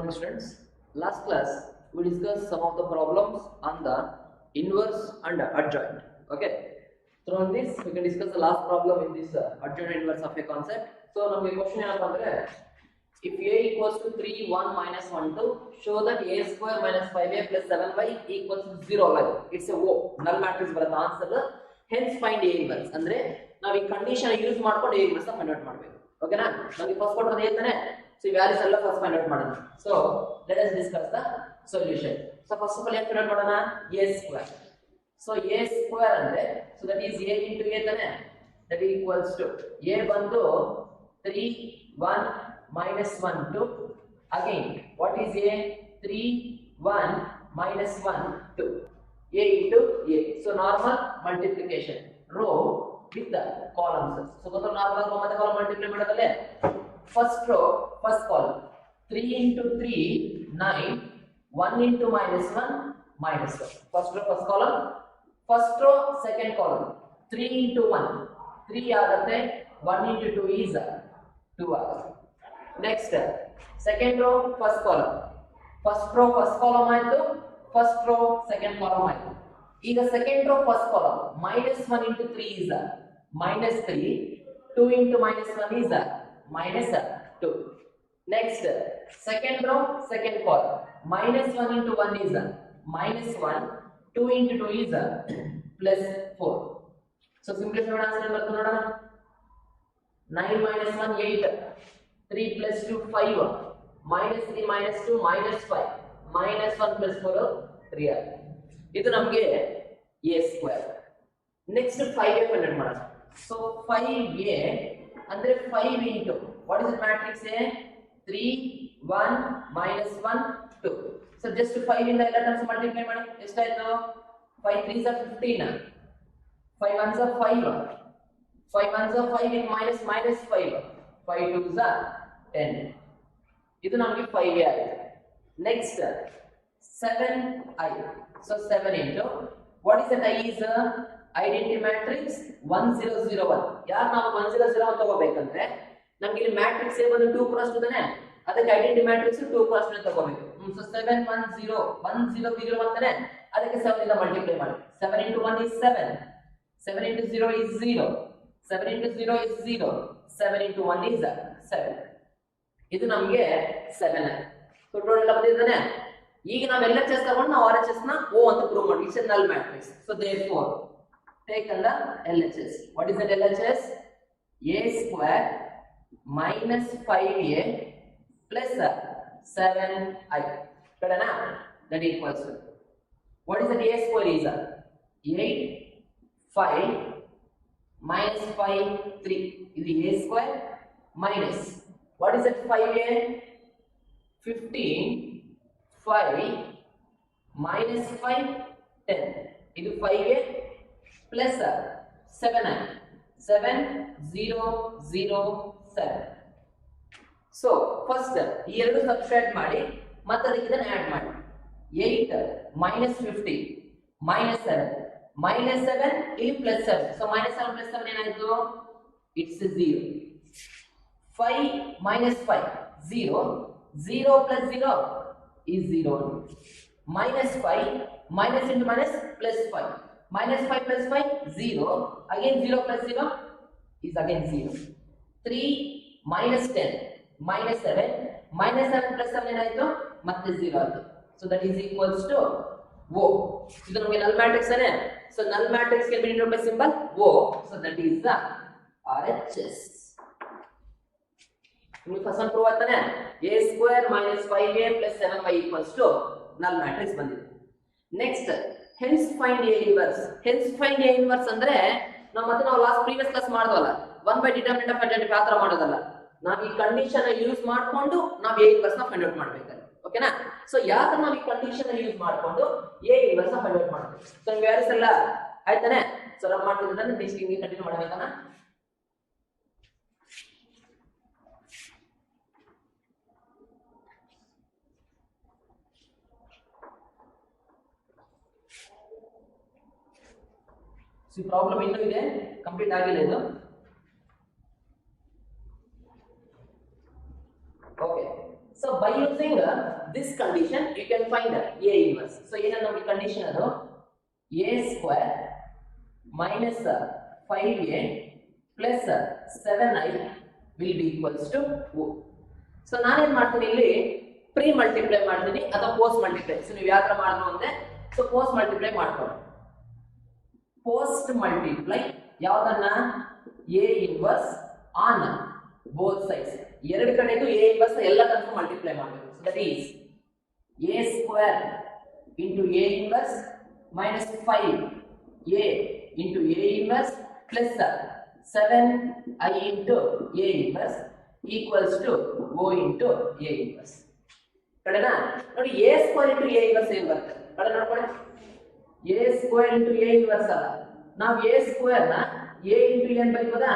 morning students. Last class we discussed some of the problems on the inverse and adjoint. Okay, through this we can discuss the last problem in this adjoint and inverse of a concept. So now question is, if a equals to 3 1 minus 1 2, show that a square minus 5a plus 7y equals to 0. Like it's a O null matrix ಬರುತ್ತೆ answer. Hence find a inverse ಅಂದ್ರೆ ನಾವು ಈ condition use ಮಾಡ್ಕೊಂಡು a inverse find out ಮಾಡಬೇಕು. ಓಕೆನಾ, ನಮಗೆ first ಕೊಟ್ಟರೆ ಹೇಳ್ತಾನೆ. So values ಎಲ್ಲ ಫಸ್ಟ್ ಫೈಂಡ್ ಔಟ್ ಮಾಡೋಣ. So let us discuss the solution. So first of all ಏನು ಫೈಂಡ್ ಔಟ್ ಮಾಡೋಣ? a square. So a square ಅಂದ್ರೆ so that is a into a ತಾನೆ, that equals to a ಬಂದು 3 1 minus 1 2, again what is a 3 1 minus 1 2, a into a. So normal multiplication row with the columns. So gotta normal row ಮತ್ತೆ column multiply ಮಾಡೋದಲ್ಲ. First row first column 3 into 3 9, 1 into minus 1 minus 1. First row first column, first row second column 3 into 1 3 ಆಗುತ್ತೆ, 1 into 2 is 2 ಆಗುತ್ತೆ. Next second row first column, first row first column ಆಯ್ತು, first row second column ಆಯ್ತು. ಈಗ second row first column minus 1 into 3 is minus 3, 2 into minus 1 is minus 2. Next second row second column minus 1 into 1 is minus 1, 2 into 2 is plus 4. So simplify ಮಾಡೋಣ, answer ಬರುತ್ತೆ ನೋಡೋಣ. 9 minus 1 8, 3 plus 2 5, minus 3 minus 2 minus 5, minus 1 plus 4 3. ಇದು ನಮಗೆ a square. Next 5a find out ಮಾಡೋಣ. So 5a ಅಂದ್ರೆ 5 into what is the matrix a? 3 1 minus 1 2. So just 5 ಇಂದ ಎಲ್ಲ terms multiply ಮಾಡಿ ಎಷ್ಟಾಯ್ತು? 5 3s are 15, 5 1s are 5, 5 1s are 5 in minus minus 5, 5 2s are 10. ಇದು ನಮಗೆ 5a ಆಯ್ತು. Next 7i. So 7 into what is that i is identity matrix 1001. ಯಾರು ನಾವು 1001 ತಗೋಬೇಕಂದ್ರೆ ನಮಗೆ ಇಲ್ಲಿ ಮ್ಯಾಟ್ರಿಕ್ಸ್ ಏ ಬಂದು 2 cross 2 ತಾನೆ, ಅದಕ್ಕೆ ಐಡೆಂಟಿಟಿ ಮ್ಯಾಟ್ರಿಕ್ಸ್ 2 cross 2 ತಗೋಬೇಕು. So 7 1 0 1 0 0 ಅಂತಾನೆ, ಅದಕ್ಕೆ 7 ಇಂದ ಮಲ್ಟಿಪ್ಲೈ ಮಾಡಿ. 7 into 1 is 7, 7 into 0 is 0, 7 into 0 is 0, 7 into 1 is 7. ಇದು ನಮಗೆ 7. ಸೊ ಟೋಟಲ್ ಎಲ್ಲ ಬಂದಿದ್ದಾನೆ. ಈಗ ನಾವು LHS ತಗೊಂಡು ನಾವು RHS ನ O ಅಂತ ಪ್ರೂವ್ ಮಾಡಿ. ಇಟ್ಸ್ ಎ ನಲ್ matrix. So therefore take the LHS. What is the LHS? A square minus 5a plus 7i. ಕರೆನಾ? That equals to what is the a square is 8 5 minus 5 3. ಇದು a square minus what is that 5a? 15 5 minus 5 10. ಇದು 5a plus 7i 7 0 0 7. So first ಈ ಎರಡು subtract ಮಾಡಿ ಮತ್ತೆ ಅದಕ್ಕೆ ಇದನ್ನ add ಮಾಡಿ. 8 minus 50 minus 7 minus 7 ಇಲ್ಲಿ plus 7. So minus 7 plus 7 ಏನಾಯ್ತು? It's 0. 5 minus 5 0, 0 plus 0 is 0. Minus 5 minus into minus plus 5, minus 5 plus 5 0, again 0 plus 0 is again 0. 3 minus 10 minus 7, minus 7 plus 7 ಏನಾಯ್ತು? ಮತ್ತೆ 0 ಆಯ್ತು. So that is equals to O. ಇದು ನಮಗೆ null matrix Ane. So null matrix can be denoted by symbol O. So that is the RHS. ನಿಮಗೆ first one prove ಆಗ್ತಾನೆ. a square minus 5a plus 7y equals to null matrix ಬಂದಿದೆ. Next hence find a inverse. hence find a inverse ಅಂದ್ರೆ ನಾವು last previous class ಮಾಡಿದ್ವಲ್ಲ, 1 by determinant of identity ಆ ತರ ಮಾಡೋದಲ್ಲ. ನಾವು ಈ ಕಂಡೀಷನ್ ಯೂಸ್ ಮಾಡ್ಕೊಂಡು ನಾವು a inverse ನ ಫೈಂಡ್ ಔಟ್ ಮಾಡಬೇಕಲ್ಲ. ಓಕೆನಾ? ಸೊ ಯಾಕೆ ನಾವು ಈ ಕಂಡೀಷನ್ ಯೂಸ್ ಮಾಡ್ಕೊಂಡು a inverse ನ ಫೈಂಡ್ ಔಟ್ ಮಾಡಬೇಕು. ಸೊ ನೀವು ವ್ಯಾಲ್ಯೂಸ್ ಎಲ್ಲ ಆಯ್ತಾನೆ. ಸೊ ರನ್ ಮಾಡ್ತಿದ್ರೆ ನೆಕ್ಸ್ಟ್ ಹಿಂಗೆ ಕಂಟಿನ್ಯೂ ಮಾಡಬೇಕಣ್ಣ. ಈ ಪ್ರಾಬ್ಲಮ್ ಇನ್ನೂ ಇದೆ, ಕಂಪ್ಲೀಟ್ ಆಗಿಲ್ಲ ಇದು. Okay, so by using this condition you can find A inverse. So ಏನು ನಮಗೆ ಕಂಡೀಷನ್ ಅದು A square minus 5A plus 7I will be equals to O. So ನಾನು ಏನು ಮಾಡ್ತೀನಿ ಇಲ್ಲಿ ಪ್ರೀ ಮಲ್ಟಿಪ್ಲೈ ಮಾಡ್ತೀನಿ ಅಥವಾ ಪೋಸ್ಟ್ ಮಲ್ಟಿಪ್ಲೈ. ಸೊ ನೀವು ಯಾವ ತರ ಮಾಡಿದ್ರು ಅಂದ್ರೆ ಸೊ ಪೋಸ್ಟ್ ಮಲ್ಟಿಪ್ಲೈ ಮಾಡ್ಕೊಳ್ಳಿ. ಪೋಸ್ಟ್ ಮಲ್ಟಿಪ್ಲೈ ಯಾವುದನ್ನ A inverse on both sides. ಎರಡು ಕಡೆಗೂ A inverse ಎಲ್ಲ ತನಕ ಮಲ್ಟಿಪ್ಲೈ ಮಾಡಬೇಕು. So that is A square into A inverse minus 5A into A inverse plus 7I into A inverse equals to O into A inverse. ಕಡೆನಾ ನೋಡಿ A square into A inverse ಏನು ಬರುತ್ತೆ ಕಡೆ ನೋಡ್ಕೊಳ್ಳಿ. A square into A inverse ಅಲ್ಲ, ನಾವು A square ನ A into n ಬರೀಬೋದಾ?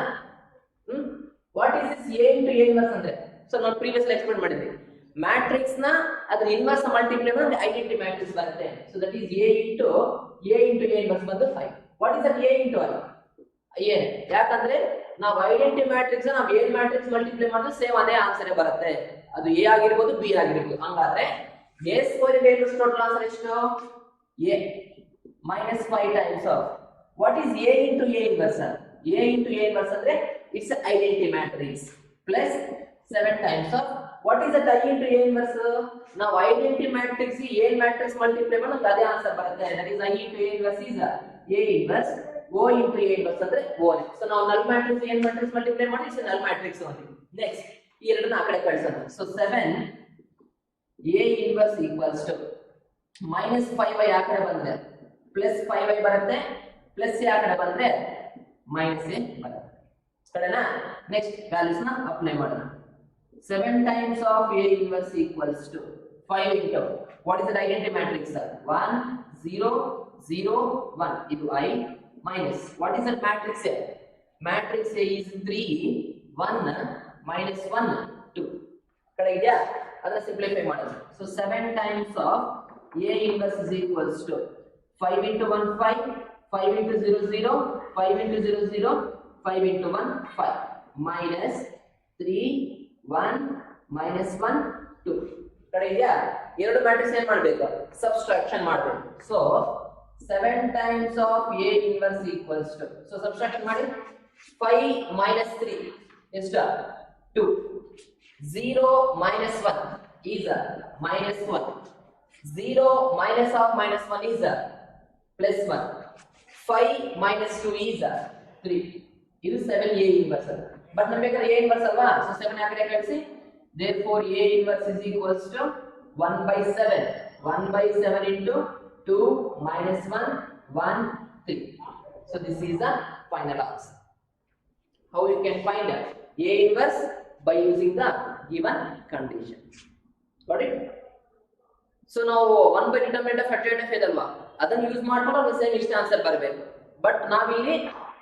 What is this A into A inverse ಅಂದ್ರೆ? ಸೊ ನಾನು ಪ್ರೀವಿಯಸ್ಲಿ ಎಕ್ಸ್ಪ್ಲೇನ್ ಮಾಡಿದ್ದೆ, ಮ್ಯಾಟ್ರಿಕ್ಸ್ ನ ಅದರ ಇನ್ವರ್ಸ್ ಮಲ್ಟಿಪ್ಲೈ ಮಾಡಿ ಐಡೆಂಟಿಟಿ ಮ್ಯಾಟ್ರಿಕ್ಸ್ ಬರುತ್ತೆ. So that is A into A inverse ಬಂದು 5. What is that A into I? A. ಯಾಕಂದ್ರೆ ನಾವು ಐಡೆಂಟಿಟಿ ಮ್ಯಾಟ್ರಿಕ್ಸ್ ನಾವು ಏನ್ ಮ್ಯಾಟ್ರಿಕ್ಸ್ ಮಲ್ಟಿಪ್ಲೈ ಮಾಡಿದ್ರೆ ಸೇಮ್ ಅದೇ ಆನ್ಸರ್ ಬರುತ್ತೆ. ಅದು A ಆಗಿರಬಹುದು B ಆಗಿರಬಹುದು. ಹಂಗಾದ್ರೆ A square into A inverse total answer ಎಷ್ಟು? A minus 5 times of what is A into A inverse? A into A inverse ಅಂದ್ರೆ it's an identity matrix plus 7 times of what is that I into A inverse? ನಾವು identity matrix A matrix multiply ಮಾಡಿದ್ರೆ ಅದೇ answer ಬರುತ್ತೆ. that is I into A inverse is A inverse O into A inverse ಅಂದ್ರೆ O. so ನಾವು null matrix A matrix multiply ಮಾಡಿ it's a null matrix only. next ಈ ಎರಡನ್ನ ಆ ಕಡೆ ಕಳಿಸೋಣ. so 7 A inverse equals to minus 5y ಆ ಕಡೆ ಬಂದ್ರೆ plus 5y ಬರುತ್ತೆ plus a ಆ ಕಡೆ ಬಂದ್ರೆ minus a ಬರುತ್ತೆ. ಕಡೆನಾ ನೆಕ್ಸ್ಟ್ ವ್ಯಾಲ್ಯೂಸ್ ನ ಅಪ್ಲೈ ಮಾಡೋಣ. 7 times of A inverse equals to 5 into what is the identity matrix? 1 0 0 1 ಇದು I minus what is that matrix here? Matrix A is 3 1 minus 1 2 ಕಡೆ ಇದೆಯಾ? ಅದನ್ನ ಸಿಂಪ್ಲಿಫೈ ಮಾಡೋಣ. so 7 times of A inverse is equals to 5 into 1 5 5 into 0 0 5 into 0 0 5 into 1 5 minus 3 1 minus 1 2 ಕಡೆ ಇದೆಯಾ? ಎರಡು matrix ಏನು ಮಾಡಬೇಕು? ಸಬ್ಸ್ಟ್ರಾಕ್ಷನ್ ಮಾಡಬೇಕು. So 7 times of A inverse equals to so subtraction ಮಾಡಿ 5 minus 3 ಎಷ್ಟು? 2 0 minus 1 is minus 1 0 minus of minus 1 is plus 1 5 minus 2 is 3 ಇದು 7A inverse. But ನಮಗೆ ಬೇಕಾದ್ರೆ A inverse ಅಲ್ವಾ? ಸೊ 7 ಆ ಕಡೆ ಕಳಿಸಿ. therefore A inverse is equals to 1 by 7 1 by 7 into 2 minus 1 1 3. so this is the final answer. how you can find A inverse? by using the given condition. got it? so now 1 by determinant of adjoint of ಇದಲ್ವಾ, ಅದನ್ನ use ಮಾಡ್ಕೊಂಡು ನಾವು same ಇಷ್ಟ answer ಬರಬೇಕು. But ನಾವಿಲ್ಲಿ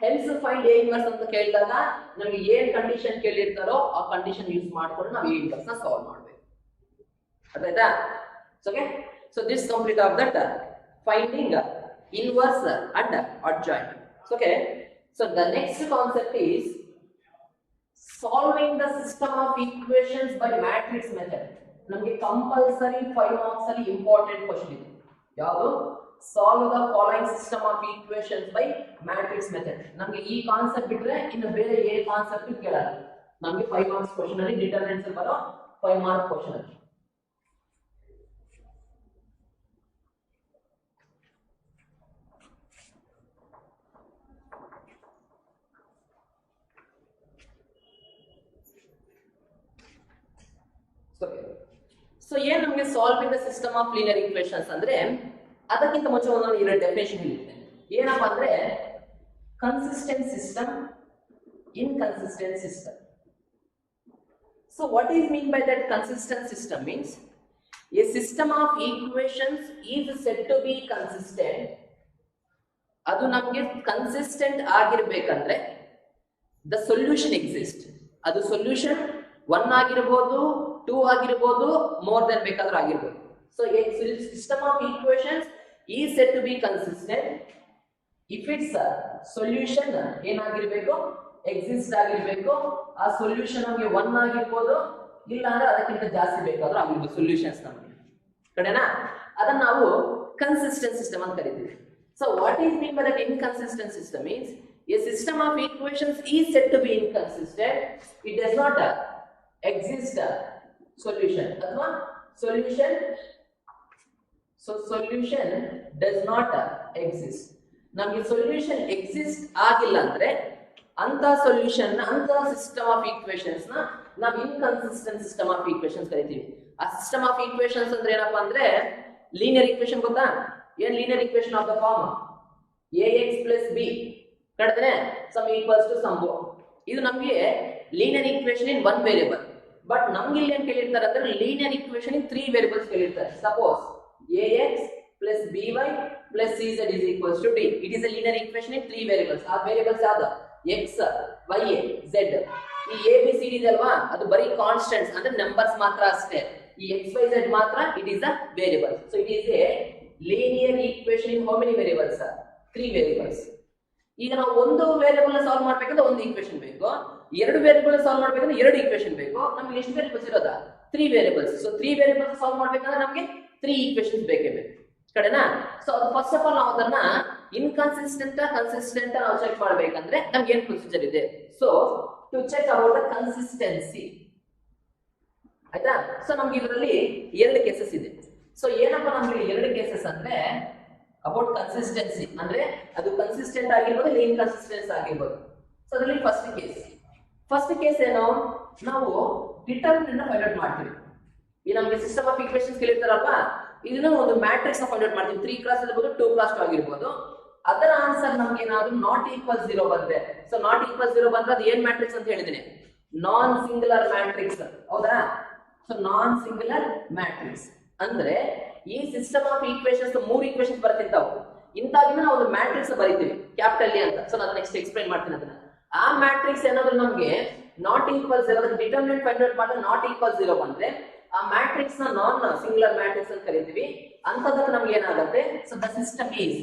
Hales find A inverse ಅಂತ ಕೇಳಿದಾಗ ನಮಗೆ ಏನ್ ಕಂಡೀಷನ್ ಕೇಳಿರ್ತಾರೋ ಆ ಕಂಡೀಷನ್ ಯೂಸ್ ಮಾಡ್ಕೊಂಡು ನಾವು A inverse ನ ಸಾಲ್ವ್ ಮಾಡಬೇಕು. ಅರ್ಥಾಯ್ತಾ? Okay, so this complete of that finding inverse and adjoint. Okay, so the next concept is solving the system of equations by matrix method. ನಮಗೆ ಕಂಪಲ್ಸರಿ 5 ಮಾರ್ಕ್ಸ್ ಅಲ್ಲಿ important question ಇದೆ. ಯಾವುದು? Solve the following system of equations by matrix method. ನಮಗೆ ಈ concept ಬಿಟ್ರೆ ಇನ್ನು ಬೇರೆ ಏ ಕಾನ್ಸೆಪ್ಟ್ ಕೇಳಲ್ಲ. ನಮಗೆ 5 ಮಾರ್ಕ್ಸ್ ಕ್ವೆಶ್ಚನ್ ಅಲ್ಲಿ ಡಿಟರ್ಮಿನೆಂಟ್ಸ್ ಬರೋ 5 ಮಾರ್ಕ್ ಕ್ವೆಶ್ಚನ್ ಅಲ್ಲಿ. ಸೊ ಏನ್ ನಮಗೆ solving the system of linear equations ಅಂದ್ರೆ ಅದಕ್ಕಿಂತ ಮುಂಚೆ ಒಂದು ಎರಡು ಡೆಫಿನೇಷನ್ ಹೇಳ್ತೇನೆ. ಏನಪ್ಪಾ ಅಂದ್ರೆ consistent system, inconsistent system. So what is mean by that consistent system means a system of equations is said to be consistent. ಅದು ನಮಗೆ ಕನ್ಸಿಸ್ಟೆಂಟ್ ಆಗಿರ್ಬೇಕಂದ್ರೆ ದ ಸೊಲ್ಯೂಷನ್ ಎಕ್ಸಿಸ್ಟ್. ಅದು ಸೊಲ್ಯೂಷನ್ 1 ಆಗಿರಬಹುದು, 2 ಆಗಿರಬಹುದು, ಮೋರ್ ದೆನ್ ಬೇಕಾದ್ರೂ ಆಗಿರಬಹುದು. So a system of equations is said to be consistent if it's solution ಏನಾಗಿರ್ಬೇಕು? Exist ಆಗಿರ್ಬೇಕು. ಆ ಸೊಲ್ಯೂಷನ್ ನಮಗೆ 1 ಆಗಿರ್ಬೋದು, ಇಲ್ಲ ಅಂದ್ರೆ ಅದಕ್ಕಿಂತ ಜಾಸ್ತಿ ಬೇಕಾದ್ರೂ ಆಗಿರ್ಬೋದು ಸೊಲ್ಯೂಷನ್ಸ್ ನಮಗೆ ಕಡೆನಾ. ಅದನ್ನ ನಾವು ಕನ್ಸಿಸ್ಟೆಂಟ್ ಸಿಸ್ಟಮ್ ಅಂತ ಕರಿತೀವಿ. So what is mean by that inconsistent system means a system of equations is said to be inconsistent, it does not exist solution ಅಥವಾ ಸೊಲ್ಯೂಷನ್ ಡಸ್ ನಾಟ್ ಎಕ್ಸಿಸ್ಟ್. ನಮಗೆ ಸೊಲ್ಯೂಷನ್ ಎಕ್ಸಿಸ್ಟ್ ಆಗಿಲ್ಲ ಅಂದ್ರೆ ಅಂತ solution ಅಂತ system of equations ನ ನಾವು inconsistent system of equations ಕರಿತೀವಿ. ಆ ಸಿಸ್ಟಮ್ ಆಫ್ ಈಕ್ವೇಷನ್ಸ್ ಅಂದ್ರೆ ಏನಪ್ಪಾ ಅಂದ್ರೆ ಲೀನಿಯರ್ ಈಕ್ವೇಷನ್ ಗೊತ್ತಾ? ಏನ್ linear equation of the form ax plus b ಕಡಿದ್ರೆ ಸಮ್ ಈಕ್ವಲ್ಸ್ ಟು ಸಮ್. ಇದು ನಮಗೆ linear equation in one variable. But ನಮ್ಗೆ ಇಲ್ಲಿ ಏನ್ ಕೇಳಿರ್ತಾರೆ ಅಂದ್ರೆ ಲೀನಿಯರ್ ಈಕ್ವೇಷನ್ ಇನ್ 3 ವೇರಿಯಬಲ್ಸ್ ಕೇಳಿರ್ತಾರೆ. Suppose ax plus by plus cz is equals to d. It is a linear equation in 3 variables. ಆ variables ಯಾವುದು? x, y, z. ಈ a b c d ಇದಲ್ವಾ ಅದು ಬರೀ ಕಾನ್ಸ್ಟೆಂಟ್ಸ್ ಅಂದ್ರೆ ನಂಬರ್ಸ್ ಮಾತ್ರ ಅಷ್ಟೇ. ಈ x y z ಮಾತ್ರ it is a variable. So it is A linear equation in how many variables? 3 variables. ಈಗ ನಾವು ಒಂದು ವೇರಿಯಬಲ್ ನ ಸಾಲ್ವ್ ಮಾಡಬೇಕಂದ್ರೆ ಒಂದು ಈಕ್ವೇಷನ್ ಬೇಕು, ಎರಡು ವೇರಿಯಬಲ್ ಸಾಲ್ವ್ ಮಾಡಬೇಕಂದ್ರೆ ಎರಡು ಈಕ್ವೇಷನ್ ಬೇಕು. ನಮಗೆ ಎಷ್ಟು ವೇರಿಯಬಲ್ಸ್ ಇರೋದಾ? 3 ವೇರಿಯಬಲ್ಸ್. ಸೊ 3 ವೇರಿಯಬಲ್ಸ್ ಸಾಲ್ವ್ ಮಾಡಬೇಕಂದ್ರೆ ನಮಗೆ 3 ಈಕ್ವೇಷನ್ಸ್ ಬೇಕೇ ಬೇಕು ಕಡೆನಾ. ಸೊ ಅದು ಫಸ್ಟ್ ಆಫ್ ಆಲ್ ನಾವು ಅದನ್ನ ಇನ್ಕನ್ಸಿಸ್ಟೆಂಟ್ ಕನ್ಸಿಸ್ಟೆಂಟ್ ನಾವು ಚೆಕ್ ಮಾಡಬೇಕಂದ್ರೆ ನಮ್ಗೆ ಏನ್ ಪ್ರೊಸೀಜರ್ ಇದೆ? So to check about the consistency ಆಯ್ತಾ. ಸೊ ನಮ್ಗೆ ಇದರಲ್ಲಿ 2 ಕೇಸಸ್ ಇದೆ. ಸೊ ಏನಪ್ಪ ನಮ್ಗೆ 2 ಕೇಸಸ್ ಅಂದ್ರೆ ಅಬೌಟ್ ಕನ್ಸಿಸ್ಟೆನ್ಸಿ ಅಂದ್ರೆ ಅದು ಕನ್ಸಿಸ್ಟೆಂಟ್ ಆಗಿರ್ಬೋದು ಇಲ್ಲ ಇನ್ಕನ್ಸಿಸ್ಟೆನ್ಸ್ ಆಗಿರ್ಬೋದು. ಸೊ ಅದರಲ್ಲಿ ಫಸ್ಟ್ ಕೇಸ್ ಏನು? ನಾವು ಡಿಟರ್ಮಿನೆಂಟ್ ಫೈಂಡ್ ಔಟ್ ಮಾಡ್ತೀವಿ. ಈ ನಮಗೆ ಸಿಸ್ಟಮ್ ಆಫ್ ಈಕ್ವೇಷನ್ಸ್ ಕೇಳಿರ್ತಾರಲ್ವಾ, ಇದನ್ನ ಒಂದು ಮ್ಯಾಟ್ರಿಕ್ಸ್ ಫೈಂಡ್ ಔಟ್ ಮಾಡ್ತೀವಿ. 3 ಕ್ರಾಸ್ ಇರಬಹುದು 2 ಕ್ರಾಸ್ 2 ಆಗಿರ್ಬೋದು. ಅದರ ಆನ್ಸರ್ ನಮ್ಗೆ ಏನಾದ್ರು ನಾಟ್ ಈಕ್ವಲ್ 0 ಬಂದ್ರೆ, ಸೊ ನಾಟ್ ಈಕ್ವಲ್ 0 ಬಂದ್ರೆ ಅದು ಏನ್ ಮ್ಯಾಟ್ರಿಕ್ಸ್ ಅಂತ ಹೇಳಿದೀನಿ? ನಾನ್ ಸಿಂಗುಲರ್ ಮ್ಯಾಟ್ರಿಕ್ಸ್. ಹೌದಾ? ಸೊ ನಾನ್ ಸಿಂಗುಲರ್ ಮ್ಯಾಟ್ರಿಕ್ಸ್ ಅಂದ್ರೆ ಈ ಸಿಸ್ಟಮ್ ಆಫ್ ಈಕ್ವೇಷನ್ಸ್ 3 ಈಕ್ವೇಷನ್ಸ್ ಬರ್ತಿರ್ತಾವೆ. ಇಂತಾಗಿನ ನಾವು ಒಂದು ಮ್ಯಾಟ್ರಿಕ್ಸ್ ಬರೀತೀವಿ ಕ್ಯಾಪಿಟಲ್ ಎ ಅಂತ. ಸೊ ನಾನು ನೆಕ್ಸ್ಟ್ ಎಕ್ಸ್ಪ್ಲೈನ್ ಮಾಡ್ತೀನಿ ಅದನ್ನ. ಆ ಮ್ಯಾಟ್ರಿಕ್ಸ್ ಏನಾದ್ರು ನಮ್ಗೆ ನಾಟ್ ಈಕ್ವಲ್ 0 ಅದಕ್ಕೆ ಡಿಟರ್ಮಿನೆಂಟ್ ಫೈಂಡ್ ಔಟ್ ಮಾಡಿದ್ರೆ ನಾಟ್ ಈಕ್ವಲ್ 0 ಬಂದ್ರೆ ಆ ಮ್ಯಾಟ್ರಿಕ್ಸ್ ನ ನಾನ್ ಸಿಂಗುಲರ್ ಮ್ಯಾಟ್ರಿಕ್ಸ್ ಅಂತ ಕರಿತೀವಿ. ಅಂತದಕ್ಕೆ ನಮ್ಗೆ ಏನಾಗುತ್ತೆ? So the system is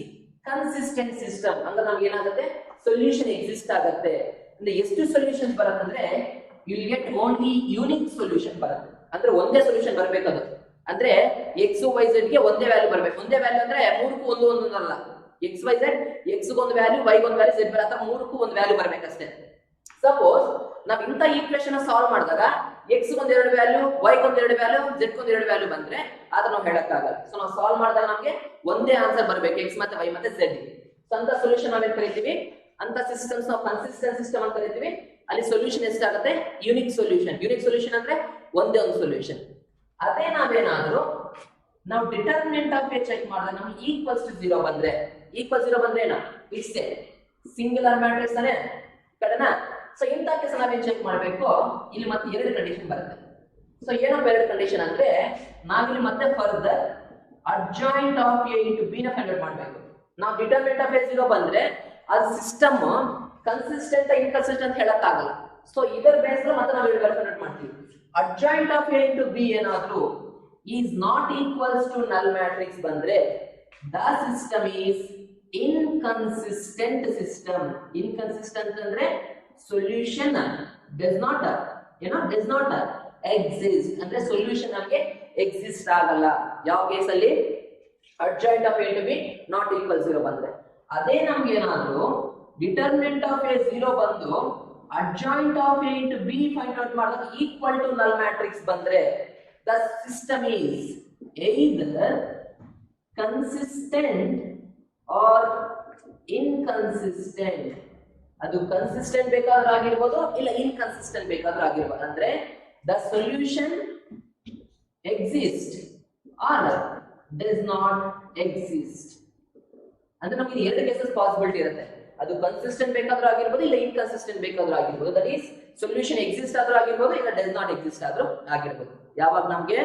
consistent system. ಅಂದ್ರೆ ನಮ್ಗೆ ಏನಾಗುತ್ತೆ? ಸೊಲ್ಯೂಷನ್ ಎಕ್ಸಿಸ್ಟ್ ಆಗುತ್ತೆ. ಅಂದ್ರೆ ಎಷ್ಟು ಸೊಲ್ಯೂಷನ್ಸ್ ಬರುತ್ತಂದ್ರೆ you will get only unique solution ಬರುತ್ತೆ. ಅಂದ್ರೆ ಒಂದೇ ಸೊಲ್ಯೂಷನ್ ಬರಬೇಕದು. ಅಂದ್ರೆ ಎಕ್ಸ್ ವೈ ಝೆಡ್ ಗೆ ಒಂದೇ ವ್ಯಾಲ್ಯೂ ಬರಬೇಕು. ಒಂದೇ ವ್ಯಾಲ್ಯೂ ಅಂದ್ರೆ 3ಕ್ಕೂ ಒಂದೊಂದಲ್ಲ. ಎಕ್ಸ್ ವೈ ಝೆಡ್ ಎಕ್ಸ್ ಗೆ ಒಂದು ವ್ಯಾಲ್ಯೂ, ವೈ ಗೆ ಒಂದು ವ್ಯಾಲ್ಯೂ, ಝೆಡ್ ಅಥವಾ 3ಕ್ಕೂ ಒಂದು ವ್ಯಾಲ್ಯೂ ಬರಬೇಕಷ್ಟೇ. ಸಪೋಸ್ ನಾವು ಇಂಥ ಈಕ್ವೇಷನ್ ಸಾಲ್ವ್ ಮಾಡಿದಾಗ ಎಕ್ಸ್ ಗೆ 2 ವ್ಯಾಲ್ಯೂ, ವೈ ಗೆ 2 ವ್ಯಾಲ್ಯೂ, ಝೆಡ್ ಗೆ 2 ವ್ಯಾಲ್ಯೂ ಬಂದ್ರೆ ಅದನ್ನ ನಾವು ಹೇಳಕ್ಕಾಗಲ್ಲ. ಸೊ ನಾವು ಸಾಲ್ವ್ ಮಾಡಿದಾಗ ನಮಗೆ ಒಂದೇ ಆನ್ಸರ್ ಬರಬೇಕು, ಎಕ್ಸ್ ಮತ್ತೆ ವೈ ಮತ್ತೆ ಝೆಡ್. ಸೊ ಅಂತ ಸೊಲ್ಯೂಷನ್ ನಾವೇನ್ ಕರಿತೀವಿ? ಅಂತ ಸಿಸ್ಟಮ್ಸ್ ನಾವು ಕನ್ಸಿಸ್ಟೆಂಟ್ ಸಿಸ್ಟಮ್ ಅಂತ ಕರಿತೀವಿ. ಅಲ್ಲಿ ಸೊಲ್ಯೂಷನ್ ಎಷ್ಟಾಗುತ್ತೆ? Unique solution. ಯೂನಿಕ್ ಸೊಲ್ಯೂಷನ್ ಅಂದ್ರೆ ಒಂದೇ ಒಂದು ಸೊಲ್ಯೂಷನ್. ಅದೇ ನಾವೇನಾದ್ರೂ ನಾವು ಡಿಟರ್ಮಿನೆಂಟ್ ಆಫ್ ಎ ಚೆಕ್ ಮಾಡಿದ್ರೆ ನಮ್ಗೆ ಈಕ್ವಲ್ಸ್ ಟು 0 ಬಂದ್ರೆ, ಈಕ್ವಲ್ 0 ಬಂದ್ರೆ ಏನು? ಇಟ್ಸ್ ಎ ಸಿಂಗುಲರ್ ಮ್ಯಾಟ್ರಿಕ್ಸ್ ತಾನೆ ಕಡೆನಾ. ಸೊ ಇಂಥ ಕೇಸ್ ನಾವೇನ್ ಚೆಕ್ ಮಾಡಬೇಕು? ಇಲ್ಲಿ ಮತ್ತೆ 2 ಕಂಡೀಷನ್ ಬರುತ್ತೆ. ಸೊ ಏನಪ್ಪ 2 ಕಂಡೀಷನ್ ಅಂದ್ರೆ ನಾವಿಲ್ಲಿ ಮತ್ತೆ further adjoint of A into B ನ ಫೈಂಡ್ ಔಟ್ ಮಾಡಬೇಕು. ನಾವು ಡಿಟರ್ಮಿನೆಂಟ್ ಆಫ್ ಎ 0 ಬಂದ್ರೆ ಅದು ಸಿಸ್ಟಮ್ ಕನ್ಸಿಸ್ಟೆಂಟ್ ಇನ್ಕನ್ಸಿಸ್ಟೆಂಟ್ ಹೇಳಕ್ಕಾಗಲ್ಲ. ಸೊ ಇದರ ಬೇಸ್ ಮತ್ತೆ ನಾವು ಫೈಂಡ್ ಔಟ್ ಮಾಡ್ತೀವಿ. adjoint of A into B ಏನಾದ್ರು is not equals to null matrix ಬಂದ್ರೆ the system is inconsistent system. Inconsistent ಅಂದ್ರೆ solution does not exist ಅಂದ್ರೆ solution ನಮಗೆ exist ಆಗಲ್ಲ. ಯಾವ ಕೇಸ್ ಅಲ್ಲಿ? adjoint of A into B not equal 0 ಬಂದ್ರೆ. ಅದೇ ನಮ್ಗೆ ಏನಾದ್ರು determinant of A 0 ಬಂದು adjoint of A into B find out ಮಾಡಿದಾಗ equal to null matrix ಬಂದ್ರೆ the system is either consistent or inconsistent. ಅದು ಕನ್ಸಿಸ್ಟೆಂಟ್ ಬೇಕಾದ್ರೂ ಆಗಿರ್ಬೋದು ಇಲ್ಲ ಇನ್ಕನ್ಸಿಸ್ಟೆಂಟ್ ಬೇಕಾದ್ರೂ ಆಗಿರ್ಬೋದು. ಅಂದ್ರೆ the solution exist or does not exist. ಅಂದ್ರೆ ನಮಗೆ 2 ಕೇಸಸ್ ಪಾಸಿಬಿಲಿಟಿ ಇರುತ್ತೆ. ಅದು ಕನ್ಸಿಸ್ಟೆಂಟ್ ಬೇಕಾದ್ರೂ ಆಗಿರ್ಬೋದು ಇಲ್ಲ ಇನ್ಕನ್ಸಿಸ್ಟೆಂಟ್ ಬೇಕಾದ್ರೂ ಆಗಿರ್ಬೋದು. ದಟ್ ಈಸ್ ಸೊಲ್ಯೂಷನ್ ಎಕ್ಸಿಸ್ಟ್ ಆದ್ರೂ ಆಗಿರ್ಬೋದು ಇಲ್ಲ ಡಸ್ ನಾಟ್ ಎಕ್ಸಿಸ್ಟ್ ಆದ್ರೂ ಆಗಿರ್ಬೋದು. ಯಾವಾಗ ನಮಗೆ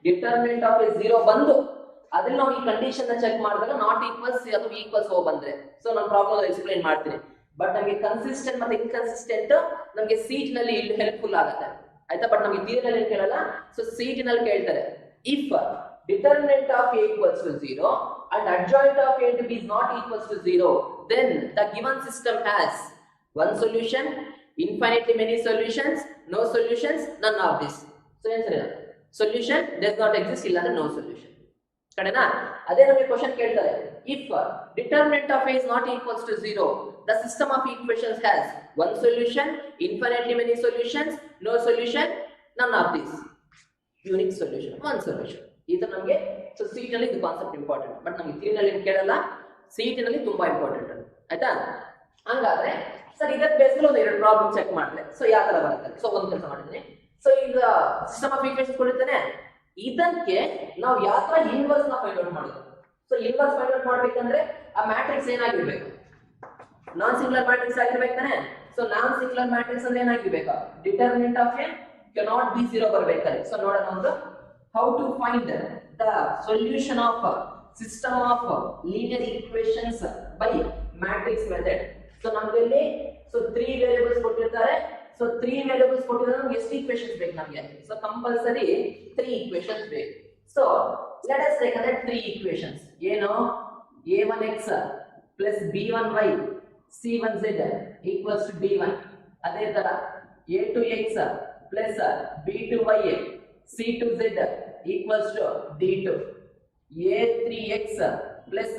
ಡಿಟರ್ಮಿನೆಂಟ್ ಆಫ್ ಎ 0 ಬಂದು ಅದ್ರಲ್ಲಿ ನಾವು ಈ ಕಂಡೀಷನ್ ನ ಚೆಕ್ ಮಾಡಿದಾಗ ನಾಟ್ ಈಕ್ವಲ್ಸ್ ಅದು ಈಕ್ವಲ್ಸ್ ಓ ಬಂದ್ರೆ, ಸೊ ನಾನು ಪ್ರಾಬ್ಲಮ್ ಎಕ್ಸ್ಪ್ಲೈನ್ ಮಾಡ್ತೀನಿ. ಬಟ್ ನಮಗೆ ಕನ್ಸಿಸ್ಟೆಂಟ್ ಮತ್ತೆ ಇನ್ಕನ್ಸಿಸ್ಟೆಂಟ್ ನಮಗೆ ಸೀಟ್ ನಲ್ಲಿ ಇಲ್ಲಿ ಹೆಲ್ಪ್ಫುಲ್ ಆಗುತ್ತೆ ಆಯ್ತಾ. ಬಟ್ ನಮಗೆ ಥಿಯರಿ ನಲ್ಲಿ ಕೇಳಲ್ಲ. ಸೊ ಸೀಟ್ ನಲ್ಲಿ ಕೇಳ್ತಾರೆ if determinant of A equals to 0 and adjoint of A to B is not equals to 0, then the given system has one solution, infinitely many solutions, no solutions, none of this. So ಏನ್ ಸರಿ solution does not exist ಇಲ್ಲ ಅಂದ್ರೆ no solution ಕಡೆನಾ. ಅದೇ ನಮಗೆ question ಕೇಳ್ತಾರೆ, if determinant of a is not equals to 0 the system of equations has one solution, infinitely many solutions, no solution, none of these, unique solution, one solution. ಇದು ನಮಗೆ so seat ನಲ್ಲಿ ಇದು concept important, but ನಮಗೆ theory ನಲ್ಲಿ ಕೇಳಲ್ಲ, seat ನಲ್ಲಿ ತುಂಬಾ important ಆಯ್ತಾ. ಹಂಗಾದ್ರೆ ಸರ್ ಇದಕ್ಕೆ ಬೇಸ್ಡ್ ಒಂದು ಎರಡು ಪ್ರಾಬ್ಲಮ್ ಚೆಕ್ ಮಾಡಿದ್ರೆ ಸೊ ಯಾವ ತರ ಬರುತ್ತೆ. ಸೊ ಒಂದು ಕೆಲಸ ಮಾಡಿದ್ದೀನಿ, ಸೊ ಈಗ ಸಿಸ್ಟಮ್ ಆಫ್ ಈಕ್ವೇಷನ್ಸ್ ಕೊಟ್ಟಿದ್ದೇನೆ, ಇದಕ್ಕೆ ನಾವು ಯಾವ ತರ ಇನ್ವರ್ಸ್ ನ ಫೈಂಡ್ ಔಟ್ ಮಾಡೋದು. ಸೊ ಇನ್ವರ್ಸ್ ಫೈಂಡ್ ಔಟ್ ಮಾಡ್ಬೇಕಂದ್ರೆ ಆ ಮ್ಯಾಟ್ರಿಕ್ಸ್ ಏನಾಗಿರ್ಬೇಕು, ನಾನ್ ಸಿಂಗುಲರ್ ಮ್ಯಾಟ್ರಿಕ್ಸ್ ಆಗಿರ್ಬೇಕು ತಾನೆ. ಸೊ ನಾನ್ ಸಿಂಗುಲರ್ ಮ್ಯಾಟ್ರಿಕ್ಸ್ ಅಂದ್ರೆ ಏನಾಗಿರ್ಬೇಕು, determinant of A cannot be 0 ಬರಬೇಕಾದ್ರೆ. ಸೊ ನೋಡೋಣ ಒಂದು how to find the solution of system of linear equations by matrix method. So ನಮಗೆ ಇಲ್ಲಿ ಸೊ 3 ವೇರಿಯೇಬಲ್ಸ್ ಕೊಟ್ಟಿರ್ತಾರೆ. ಸೊ 3 ವೇರಿಯೇಬಲ್ಸ್ ಕೊಟ್ಟಿದ್ರೆ ನಮಗೆ ಎಷ್ಟು ಈಕ್ವೇಷನ್ಸ್ ಬೇಕು ನಮಗೆ, ಸೊ ಕಂಪಲ್ಸರಿ 3 ಈಕ್ವೇಷನ್ಸ್ ಬೇಕು. So let us take that 3 equations. ಏನು a1x plus b1y c1z equals to d1. ಅದೇ ತರ a2x plus b2y c2z equals to d2, a3x plus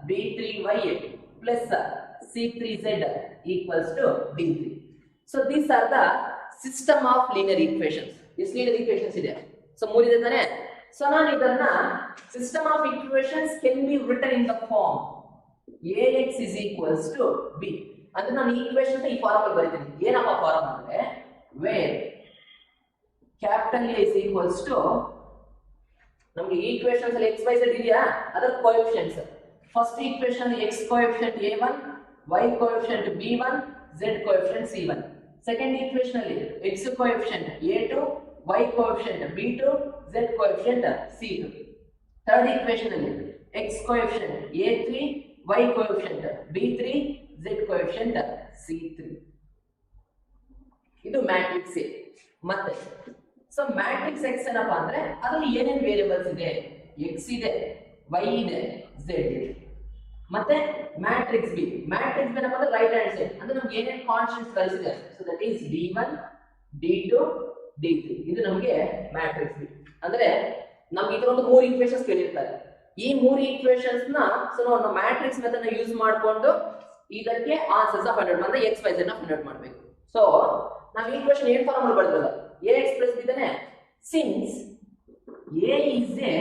b3y plus c3z equals to d3. So these are the system of linear equations. Is linear equations ಇದೆ, so ಮೂರಿದೆ ತಾನೆ. So ನಾನು ಇದನ್ನ system of equations can be written in the form ax is equals to b. ಅಂದ್ರೆ ನಾನು equation ಈ form ಅಲ್ಲಿ ಬರೀತೀನಿ. ಏನಪ್ಪ ಫಾರ್ಮ್ ಅಂದ್ರೆ where capital A is equals to ನಮಗೆ ಈಕ್ವೇಷನ್ಸ್ ಅಲ್ಲಿ x y z ಇದೆಯಾ, ಅದರ coefficients. First equation x coefficient a1, y coefficient b1, z coefficient c1. Second equation ಅಲ್ಲಿ x coefficient a2, y coefficient b2, z coefficient c2. Third equation ಅಲ್ಲಿ x coefficient a3, y coefficient b3, z coefficient c3. ಇದು matrix A. ಮತ್ತೆ so matrix X ಏನಪ್ಪಾ ಅಂದ್ರೆ ಅದರಲ್ಲಿ ಏನೇನು variables ಇದೆ, x ಇದೆ, y ಇದೆ, z ಇದೆ. ಮತ್ತೆ ಮ್ಯಾಟ್ರಿಕ್ಸ್ B, ಮ್ಯಾಟ್ರಿಕ್ಸ್ B ಏನಪ್ಪಾ ಅಂದ್ರೆ ರೈಟ್ ಹ್ಯಾಂಡ್ ಸೈಡ್ ಅಂದ್ರೆ ನಮಗೆ ಏನೇನು ಕಾನ್ಸ್ಟೆಂಟ್ಸ್ ಕಳಿಸಿದೆ, so that is d1, d2, d3. ಇದು ನಮಗೆ ಮ್ಯಾಟ್ರಿಕ್ಸ್ B. ಅಂದ್ರೆ ನಮ್ಗೆ ಇದರೊಂದು 3 ಈಕ್ವೇಷನ್ಸ್ ಕೇಳಿರ್ತಾರೆ. ಈ 3 ಈಕ್ವೇಷನ್ಸ್ ನ ಸೊ ನಾವು ಮ್ಯಾಟ್ರಿಕ್ಸ್ ಮೆಥಡ್ ನ ಯೂಸ್ ಮಾಡಿಕೊಂಡು ಇದಕ್ಕೆ ಆನ್ಸರ್ಸ್ ಫೈಂಡ್ ಔಟ್ ಮಾಡಿದ್ರೆ x y z ನ ಫೈಂಡ್ ಔಟ್ ಮಾಡಬೇಕು. ಸೊ ನಾವು ಈಕ್ವೇಷನ್ ಏನ್ ಫಾರ್ಮ್ ಅಲ್ಲಿ ಬರೆದ್ರಲ್ಲ ax plus b ತಾನೆ. Since a is a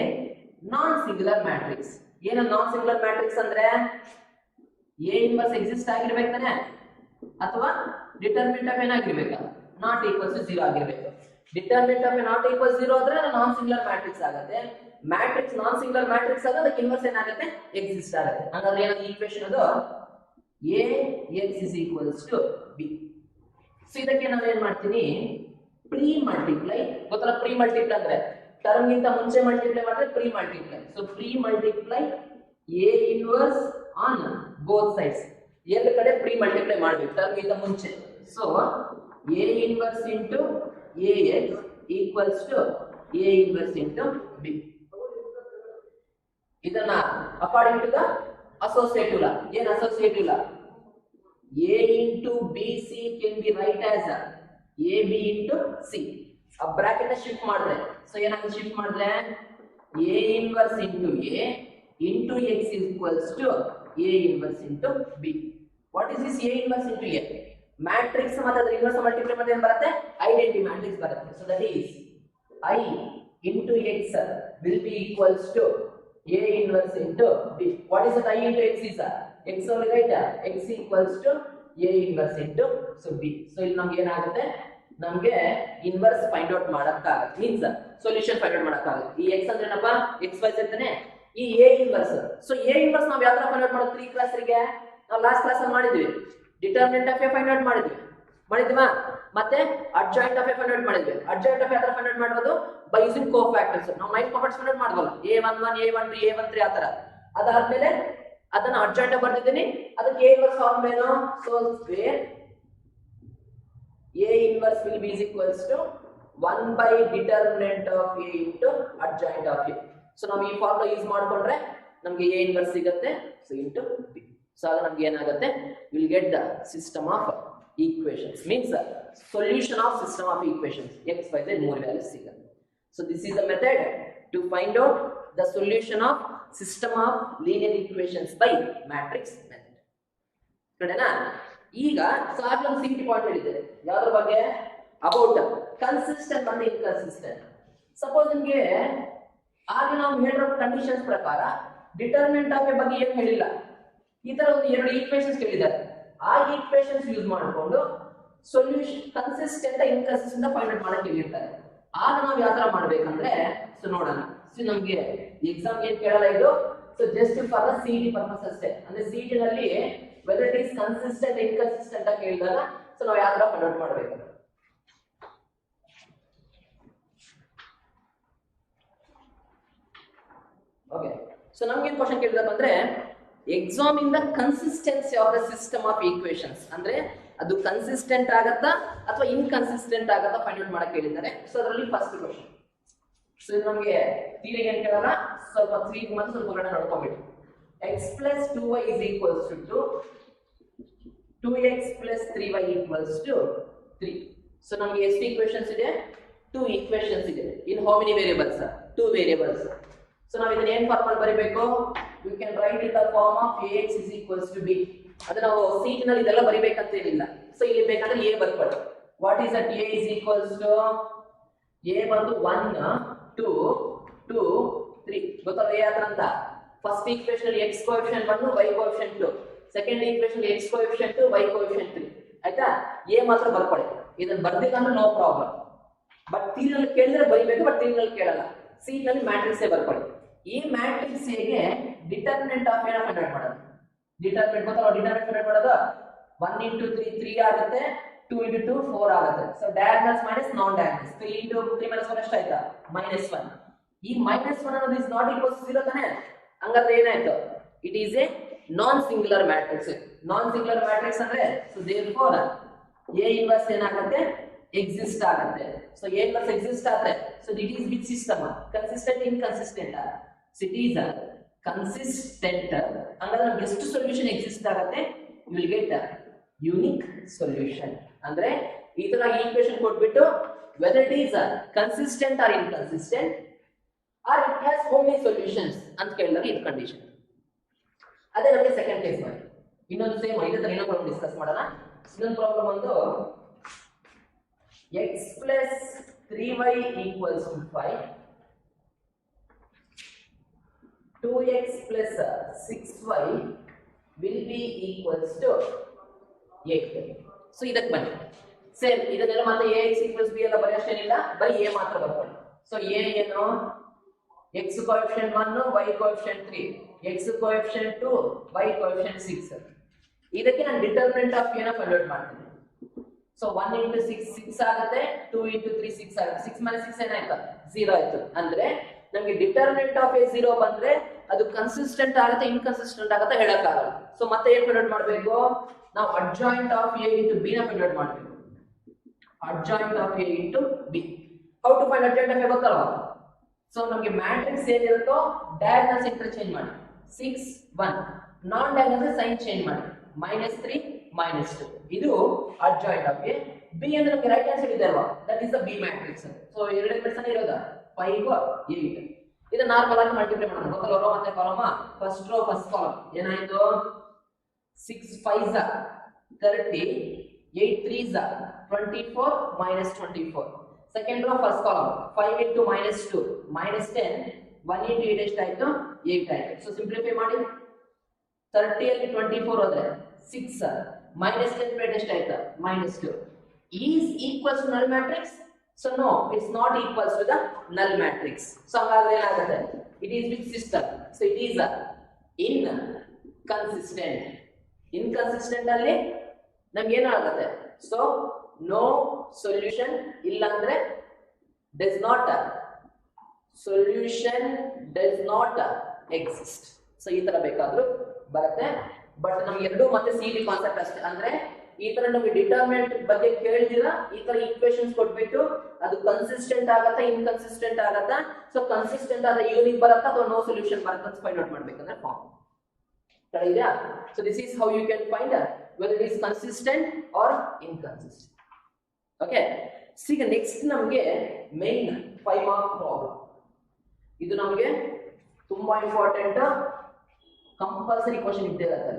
non singular matrix. ಏನು ನಾನ್ ಸಿಂಗುಲರ್ ಮ್ಯಾಟ್ರಿಕ್ಸ್ ಅಂದ್ರೆ a ಇನ್ವರ್ಸ್ ಎಕ್ಸಿಸ್ಟ್ ಆಗಿರ್ಬೇಕು ತಾನೆ, ಅಥವಾ ಡಿಟರ್ಮಿನೆಂಟ್ ಆಫ್ ಏನಾಗಿರ್ಬೇಕು, ನಾಟ್ ಈಕ್ವಲ್ಸ್ ಟು 0 ಆಗಿರ್ಬೇಕು. ಡಿಟರ್ಮಿನೆಂಟ್ ಆಫ್ ನಾಟ್ ಈಕ್ವಲ್ಸ್ 0 ಆದ್ರೆ ನಾನ್ ಸಿಂಗುಲರ್ ಮ್ಯಾಟ್ರಿಕ್ಸ್ ಆಗುತ್ತೆ. ಮ್ಯಾಟ್ರಿಕ್ಸ್ ನಾನ್ ಸಿಂಗುಲರ್ ಮ್ಯಾಟ್ರಿಕ್ಸ್ ಆದ್ರೆ ಅದಕ್ಕೆ ಇನ್ವರ್ಸ್ ಏನಾಗುತ್ತೆ, ಎಕ್ಸಿಸ್ಟ್ ಆಗುತ್ತೆ. ಹಾಗಾದ್ರೆ ಏನದು ಈಕ್ವೇಷನ್ ಅದು ax is equals to b. So ಇದಕ್ಕೆ ನಾವು ಏನ್ ಮಾಡ್ತೀನಿ, ಪ್ರೀ ಮಲ್ಟಿಪ್ಲೈ. ಗೊತ್ತಲ್ಲ ಪ್ರೀ ಮಲ್ಟಿಪ್ಲೈ ಅಂದ್ರೆ ಟರ್ಮ್ ಗಿಂತ ಮುಂಚೆ ಮಲ್ಟಿಪ್ಲೈ ಮಾಡಿದ್ರೆ pre multiply. So pre multiply a inverse on both sides. ಎರಡು ಕಡೆ ಪ್ರೀ ಮಲ್ಟಿಪ್ಲೈ ಮಾಡಬೇಕು ಟರ್ಮ್ ಗಿಂತ ಮುಂಚೆ. So a inverse into ax equals to a inverse into b. ಇದನ್ನ according to the associative law. ಏನು associative law? a into bc can be write as ab into c. ಆ bracket ನ shift ಮಾಡಿದ್ರೆ so ಏನಾಗುತ್ತೆ, shift ಮಾಡಿದ್ರೆ a inverse into a into x equals to a inverse into b. What is this a inverse into a? Matrix ಮತ್ತೆ ಅದರ inverse multiply ಮಾಡಿದ್ರೆ ಏನು ಬರುತ್ತೆ, ಐಡೆಂಟಿ ಮ್ಯಾಟ್ರಿಕ್ಸ್ ಬರುತ್ತೆ. So that is I into x will be equals to a inverse into b. What is that I into x is x only, right? X equals to a inverse into so b. So ಇಲ್ಲಿ ನಮಗೆ ಏನಾಗುತ್ತೆ, ನಮಗೆ inverse find out ಮಾಡಕ್ಕಾಗುತ್ತೆ, means solution find out ಮಾಡಕ್ಕಾಗುತ್ತೆ. ಈ x ಅಂದ್ರೆ ಏನಪ್ಪ, x y z ತಾನೆ. ಈ a inverse, so a inverse ನಾವು ಯಾವ ತರ ಫೈಂಡ್ ಔಟ್ ಮಾಡೋದು, 3 ಕ್ಲಾಸ್ರಿಗೆ ನಾವು ಲಾಸ್ಟ್ ಕ್ಲಾಸ್ ಅಲ್ಲಿ ಮಾಡಿದ್ವಿ. Determinant of a find out ಮಾಡಿದ್ವಾ, ಮತ್ತೆ adjoint of a find out ಮಾಡಿದ್ವಿ. ಅಡ್ಜಾಯಿಂಟ್ ಆಫ್ a ಯಾವ ತರ ಫೈಂಡ್ ಔಟ್ ಮಾಡೋದು, ಬೈ ಯೂಸಿಂಗ್ ಕೋಫ್ಯಾಕ್ಟರ್ಸ್. ನಾವು 9 ಕೋಫ್ಯಾಕ್ಟರ್ಸ್ ಫೈಂಡ್ ಔಟ್ ಮಾಡಬಲ್ಲ, a11 a12 a13 ಆ ತರ. ಅದಾದ್ಮೇಲೆ ಅದನ್ನ ಅಡ್ಜಾಯಿಂಟ್ ಆಗಿ ಬರ್ತಿದ್ದೀನಿ, ಅದಕ್ಕೆ a ಇನ್ವರ್ಸ್ ಫಾರ್ಮ್ ಏನು, so where a inverse will be equals to 1 by determinant of a into adjoint of a. So ನಾವು ಈ ಫಾರ್ಮುಲಾ ಯೂಸ್ ಮಾಡ್ಕೊಂಡ್ರೆ ನಮಗೆ a ಇನ್ವರ್ಸ್ ಸಿಗುತ್ತೆ, ಸೊ ಇಂಟು b. ಸೊ ಆಗ ನಮ್ಗೆ ಏನಾಗುತ್ತೆ, will get the system of equations means solution of system of equations x y z ಮೂರು values ಸಿಗುತ್ತೆ. So this is the method to find out the solution of system of linear equations by matrix method. ಕಡೆನಾ ಈಗ ಸಾಗಲ simple point ಹೇಳಿದೆ ಯಾವ್ದ್ರ ಬಗ್ಗೆ about consistent ಮತ್ತು inconsistent. Suppose ನಿಮಗೆ ಆಗ ನಾವು ಹೇಳಿರೋ ಕಂಡೀಷನ್ಸ್ ಪ್ರಕಾರ ಡಿಟರ್ಮಿನೆಂಟ್ ಆಫ್ ಎ ಬಗ್ಗೆ ಏನು ಹೇಳಿಲ್ಲ, ಈ ತರ ಒಂದು ಎರಡು ಈಕ್ವೇಷನ್ಸ್ ಕೇಳಿದ್ದಾರೆ. ಆ ಈಕ್ವೇಷನ್ಸ್ ಯೂಸ್ ಮಾಡಿಕೊಂಡು solution consistent inconsistent find out ಮಾಡಕ್ಕೆ ಹೇಳಿರ್ತಾರೆ. ಆಗ ನಾವು ಯಾವ ತರ ಮಾಡ್ಬೇಕಂದ್ರೆ ಸೊ ನೋಡೋಣ. ಸೊ ನಮಗೆ ಎಕ್ಸಾಮ್ ಏನ್ ಕೇಳಲ್ಲ ಇದು, so just for the CET purpose ಅಷ್ಟೇ. ಅಂದ್ರೆ ಸಿಇಟಿ ನಲ್ಲಿ weather it is consistent inconsistent ಅಂತ ಕೇಳಿದಾಗ ಸೊ ನಾವು ಯಾವ ತರ ಫೈಂಡ್ ಔಟ್ ಮಾಡಬೇಕು. ಓಕೆ, ಸೊ ನಮ್ಗೆ ಕ್ವಶನ್ ಕೇಳಿದಪ್ಪ ಅಂದ್ರೆ ಎಕ್ಸಾಮ್ ಇಂದ consistency of the system of equations ಅಂದ್ರೆ ಅದು ಕನ್ಸಿಸ್ಟೆಂಟ್ ಆಗತ್ತಾ ಅಥವಾ ಇನ್ಕನ್ಸಿಸ್ಟೆಂಟ್ ಆಗತ್ತಾ ಫೈಂಡ್ ಔಟ್ ಮಾಡಕ್ಕೆ ಹೇಳಿದ್ದಾರೆ. ಸೊ ಅದರಲ್ಲಿ ಫಸ್ಟ್ ಕ್ವಶನ್. ಸೊ ಇದು ನಮಗೆ ಥಿಯರಿಗೆ ಏನು ಕೇಳಲ್ಲ, ಸ್ವಲ್ಪ ಥಿಯರಿ ಮತ್ತೆ ಸ್ವಲ್ಪ ಕಡೆ ನೋಡ್ಕೊಂಡ್ಬಿಟ್ಟು x plus 2y is equals to 2x plus 3y equals to 3. So ನಮಗೆ ಎಷ್ಟು ಈಕ್ವೇಷನ್ಸ್ ಇದೆ? 2 ಈಕ್ವೇಷನ್ಸ್ ಇದೆ. In how many variables? 2 variables. So ನಾವು ಇದನ್ನ ಏನ್ ಫಾರ್ಮಲ್ ಬರಿಬೇಕು? You can write in the form of ax is equals to b. ಅದು ನಾವು ಸೀಟ್ ನಲ್ಲಿ ಇದೆಲ್ಲ ಬರಿಬೇಕಂತ ಏನಿಲ್ಲ. ಸೊ ಇಲ್ಲಿ ಬೇಕಾದ್ರೆ a ಬರ್ಕೊಳ್ಳಿ. What is that? a is equals to a ಬಂದು 1 2 2 3 ಗೊತ್ತಲ್ಲ a ಹತ್ರ ಅಂತ. ಫಸ್ಟ್ ಈಕ್ವೇಷನ್ ಅಲ್ಲಿ x coefficient 1 y coefficient 2, second equation ಅಲ್ಲಿ x ಕೋಎಫಿಷಿಯಂಟ್ 2 y ಕೋಎಫಿಷಿಯಂಟ್ 3. ಆಯ್ತಾ? a ಮಾತ್ರ ಬರ್ಕೊಳ್ಳಿ. ಇದನ್ನ ಬರ್ದಿಲ್ಲ ಅಂದ್ರೆ ನೋ ಪ್ರಾಬ್ಲಮ್. ಬಟ್ ತೀರಲ್ಲಿ ಕೇಳಿದ್ರೆ ಬರಿಬೇಕು, ಬಟ್ ತೀರಲ್ಲಿ ಕೇಳಲ್ಲ. ಸೀಟ್ ನಲ್ಲಿ ಮ್ಯಾಟ್ರಿಕ್ಸ್ ಬರ್ಕೊಳ್ಳಿ. ಈ ಮ್ಯಾಟ್ರಿಕ್ಸ್ ಗೆ ಡಿಟರ್ಮಿನೆಂಟ್ ಆಫ್ ಏನ ಫೈಂಡ್ ಔಟ್ ಮಾಡೋದು? ಡಿಟರ್ಮಿನೆಂಟ್ ಗೊತ್ತಲ್ಲ, ಡಿಟರ್ಮಿನೆಂಟ್ ಫೈಂಡ್ ಔಟ್ ಮಾಡೋದು 1 into 3 3 ಆಗುತ್ತೆ, 2 into 2 4 ಆಗುತ್ತೆ. ಸೊ ಡಯಾಗ್ನಲ್ಸ್ ಮೈನಸ್ ನಾನ್ ಡಯಾಗ್ನಲ್ಸ್ 3 into 3 minus 1 ಎಷ್ಟಾಯ್ತಾ? -1. ಈ -1 ಅನ್ನೋದು ಇಸ್ ನಾಟ್ ಈಕ್ವಲ್ಸ್ 0 ತಾನೆ? ಹಂಗಾದ್ರೆ ಏನಾಯ್ತು? It is a non singular matrix. Non singular matrix ಅಂದ್ರೆ ಸೊ ದೇರ್ಫೋರ್ a ಇನ್ವರ್ಸ್ ಏನಾಗುತ್ತೆ? ಎಕ್ಸಿಸ್ಟ್ ಆಗುತ್ತೆ. ಸೊ a ಇನ್ವರ್ಸ್ ಎಕ್ಸಿಸ್ಟ್ ಆದ್ರೆ so it is which system? Consistent inconsistent? So it is consistent. ಹಂಗಾದ್ರೆ ನಮ್ಗೆ ಎಷ್ಟು ಸೊಲ್ಯೂಷನ್ ಎಕ್ಸಿಸ್ಟ್ ಆಗುತ್ತೆ? You will get unique solution. ಅಂದ್ರೆ ಈ ತರ ಈಕ್ವೇಷನ್ ಕೊಟ್ಬಿಟ್ಟು whether it is consistent or inconsistent or it has how many solutions ಅಂತ ಕೇಳಿದಾಗ ಇದು ಕಂಡೀಷನ್. ಅದೇ ನಮಗೆ ಸೆಕೆಂಡ್ ಕೇಸ್ ಮಾಡಿ. ಇನ್ನೊಂದು ಸೇಮ್ ಇದೇ ತರ ಇನ್ನೊಂದು ಪ್ರಾಬ್ಲಮ್ ಡಿಸ್ಕಸ್ ಮಾಡೋಣ. ಇನ್ನೊಂದು ಪ್ರಾಬ್ಲಮ್ ಒಂದು x plus 3y equals to 5, 2x plus 6y will be equals to 8. So ಇದಕ್ಕೆ ಬನ್ನಿ. ಸೇಮ್ ಇದನ್ನೆಲ್ಲ ಮತ್ತೆ ax equals b ಎಲ್ಲ ಬರೆಯೋಷ್ಟೇನಿಲ್ಲ, ಬರೀ a ಮಾತ್ರ ಬರ್ಕೊಳ್ಳಿ. ಸೊ a ಏನು? x coefficient 1 y coefficient 3, x coefficient 2 y coefficient 6. ಇದಕ್ಕೆ ನಾನು ಡಿಟರ್ಮಿನೆಂಟ್ ಆಫ್ a ನ ಫೈಂಡ್ ಔಟ್ ಮಾಡ್ತೀನಿ. ಸೊ 1 into 6 6 ಆಗುತ್ತೆ, 2 into 3 6 ಆಗುತ್ತೆ. 6 minus 6 ಏನಾಯ್ತು? 0 ಆಯ್ತು. ಅಂದ್ರೆ ನಮಗೆ ಡಿಟರ್ಮಿನೆಂಟ್ ಆಫ್ a 0 ಬಂದ್ರೆ ಅದು ಕನ್ಸಿಸ್ಟೆಂಟ್ ಆಗುತ್ತೆ ಇನ್ಕನ್ಸಿಸ್ಟೆಂಟ್ ಆಗುತ್ತೆ ಹೇಳಕ್ಕಾಗಲ್ಲ. ಸೊ ಮತ್ತೆ ಏನ್ ಫೈಂಡ್ ಔಟ್ ಮಾಡಬೇಕು? ನಾವು adjoint of a into b ನ ಫೈಂಡ್ ಔಟ್ ಮಾಡಬೇಕು. Adjoint of a into b. How to find adjoint of a ಗೊತ್ತಲ್ವಾ? ಸೊ ನಮಗೆ ಮ್ಯಾಟ್ರಿಕ್ಸ್ ಏನಿರುತ್ತೋ ಡಯಾಗ್ನಲ್ಸ್ ಇಂಟರ್ಚೇಂಜ್ ಮಾಡಿ. 6 1 ನಾನ್ ಡಯಾಗ್ನಲ್ಸ್ ಸೈನ್ ಚೇಂಜ್ ಮಾಡಿ. -3 -2 ಇದು ಅಡ್ಜಾಯಿಂಟ್ ಆಫ್ a. b ಅಂದ್ರೆ ನಮಗೆ ರೈಟ್ ಹ್ಯಾಂಡ್ ಸೈಡ್ ಇದೆ ಅಲ್ವಾ? That is the b matrix. So ಎರಡು ಎಲಿಮೆಂಟ್ಸ್ ಇರೋದಾ 5 8. ಇದು ನಾರ್ಮಲ್ ಆಗಿ ಮಲ್ಟಿಪ್ಲೈ ಮಾಡೋಣ. ಗೊತ್ತಲ್ಲ, ರೋ ಮತ್ತೆ column. First row first column ಏನಾಯ್ತು? 6 5s 30, 8 3s 24 -24. Second row first column 5 into -2 -10, 1 into 8 ಎಷ್ಟಾಯ್ತು? 8 ಆಯ್ತು. ಸೊ ಸಿಂಪ್ಲಿಫೈ ಮಾಡಿ. 30 ಅಲ್ಲಿ 24 ಹೋದ್ರೆ 6 -10 ಎಷ್ಟಾಯ್ತು? -2. Is equals to null matrix? So no, it's not equals to the null matrix. So ಹಾಗಾದ್ರೆ ಏನಾಗುತ್ತೆ? It is which system? So it is inconsistent. Inconsistent ಅಲ್ಲಿ ನಮ್ಗೆ ಏನಾಗುತ್ತೆ? ಸೊ ನೋ ಸೊಲ್ಯೂಷನ್, ಇಲ್ಲ ಅಂದ್ರೆ does not solution does not exist. So ಈ ತರ ಬೇಕಾದ್ರೂ ಬರುತ್ತೆ. ಬಟ್ ನಮ್ಗೆ ಎರಡು ಮತ್ತೆ ಸಿಇಟಿ ಕಾನ್ಸೆಪ್ಟ್ ಅಷ್ಟೇ. ಅಂದ್ರೆ ಈ ತರ ನಮಗೆ ಡಿಟರ್ಮಿನೆಂಟ್ ಬಗ್ಗೆ ಕೇಳಿದಿರಾ, ಈ ತರ ಈಕ್ವೇಷನ್ಸ್ ಕೊಟ್ಬಿಟ್ಟು ಅದು ಕನ್ಸಿಸ್ಟೆಂಟ್ ಆಗತ್ತಾ ಇನ್ಕನ್ಸಿಸ್ಟೆಂಟ್ ಆಗತ್ತಾ, ಸೊ ಕನ್ಸಿಸ್ಟೆಂಟ್ ಆದ್ರೆ ಯೂನಿಕ್ ಬರುತ್ತಾ ಅಥವಾ ನೋ ಸೊಲ್ಯೂಷನ್ ಬರುತ್ತಾ ಅಂತ ಫೈಂಡ್ ಔಟ್ ಮಾಡ್ಬೇಕಂದ್ರೆ ಫಾರ್ಮ್ ಇದೆಯಾ. So this is how you can find whether it is consistent or inconsistent. Okay, see the next ನಮಗೆ main 5 mark problem. ಇದು ನಮಗೆ ತುಂಬಾ ಇಂಪಾರ್ಟೆಂಟ್, ಕಂಪಲ್ಸರಿ ಕ್ವೆಶ್ಚನ್ ಇದ್ದೇ ಇರುತ್ತೆ.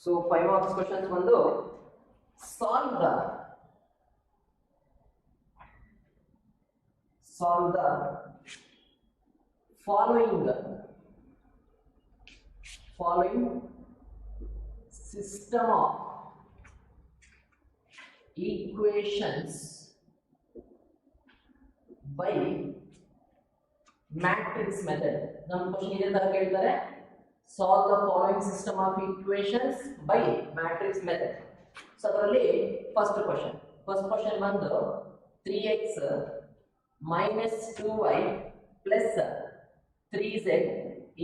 So 5 marks questions ಬಂದು solve the following system of equations by matrix method. ನಮ್ಮ question ಇದೇ ತರ ಕೇಳ್ತಾರೆ, solve the following system of equations by matrix method. So ಅದರಲ್ಲಿ first question ಬಂದು 3x minus 2y plus 3z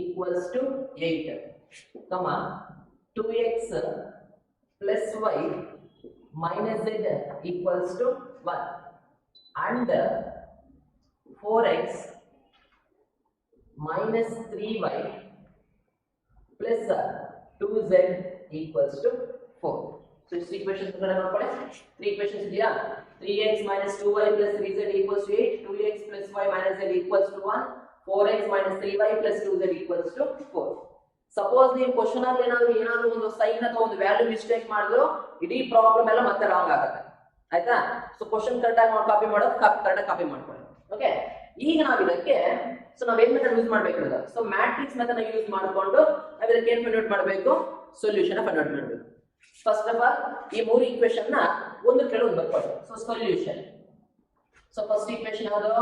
equals to 8, comma 2x plus y minus z equals to 1 and 4x minus 3y plus 2z equals to 4. So this equations are going to 3 equations here. 3x minus 2y plus 3z equals to 8, 2x plus y minus z equals to 1, 4x minus 3y plus 2z equals to 4. Suppose ನೀವು question ಅಲ್ಲಿ ಏನಾದರೂ ಒಂದು sign ಅಥವಾ ಒಂದು value mistake ಮಾಡಿದ್ರು ಇಡೀ problem ಎಲ್ಲ ಮತ್ತೆ ರಾಂಗ್ ಆಗುತ್ತೆ. ಆಯ್ತಾ? ಸೊ ಕ್ವೆಶ್ಚನ್ ಕರೆಕ್ಟ್ ಆಗಿ ಕಾಪಿ ಮಾಡೋದು ಕರೆಕ್ಟ್ ಕಾಪಿ ಮಾಡ್ಕೊಳ್ಳಿ. ಓಕೆ, ಈಗ ನಾವು ಇದಕ್ಕೆ ನಾವು ಏನ್ ಮೆಥಡ್ ಯೂಸ್ ಮಾಡಬೇಕು? ಸೊ ಮ್ಯಾಟ್ರಿಕ್ಸ್ ಮೆಥಡ್ ಯೂಸ್ ಮಾಡಿಕೊಂಡು ನಾವು ಇದಕ್ಕೆ ಏನು ಫೈಂಡ್ ಔಟ್ ಮಾಡಬೇಕು? ಸೊಲ್ಯೂಷನ್ ಫೈಂಡ್ ಔಟ್ ಮಾಡಬೇಕು. ಫಸ್ಟ್ ಆಫ್ ಆಲ್ ಈ ಮೂರು ಈಕ್ವೇಷನ್ ನ ಒಂದು ಕೆಳಗೆ ಬರ್ಕೊಳ್ಳಿ. So solution. So first equation ಯಾವುದು?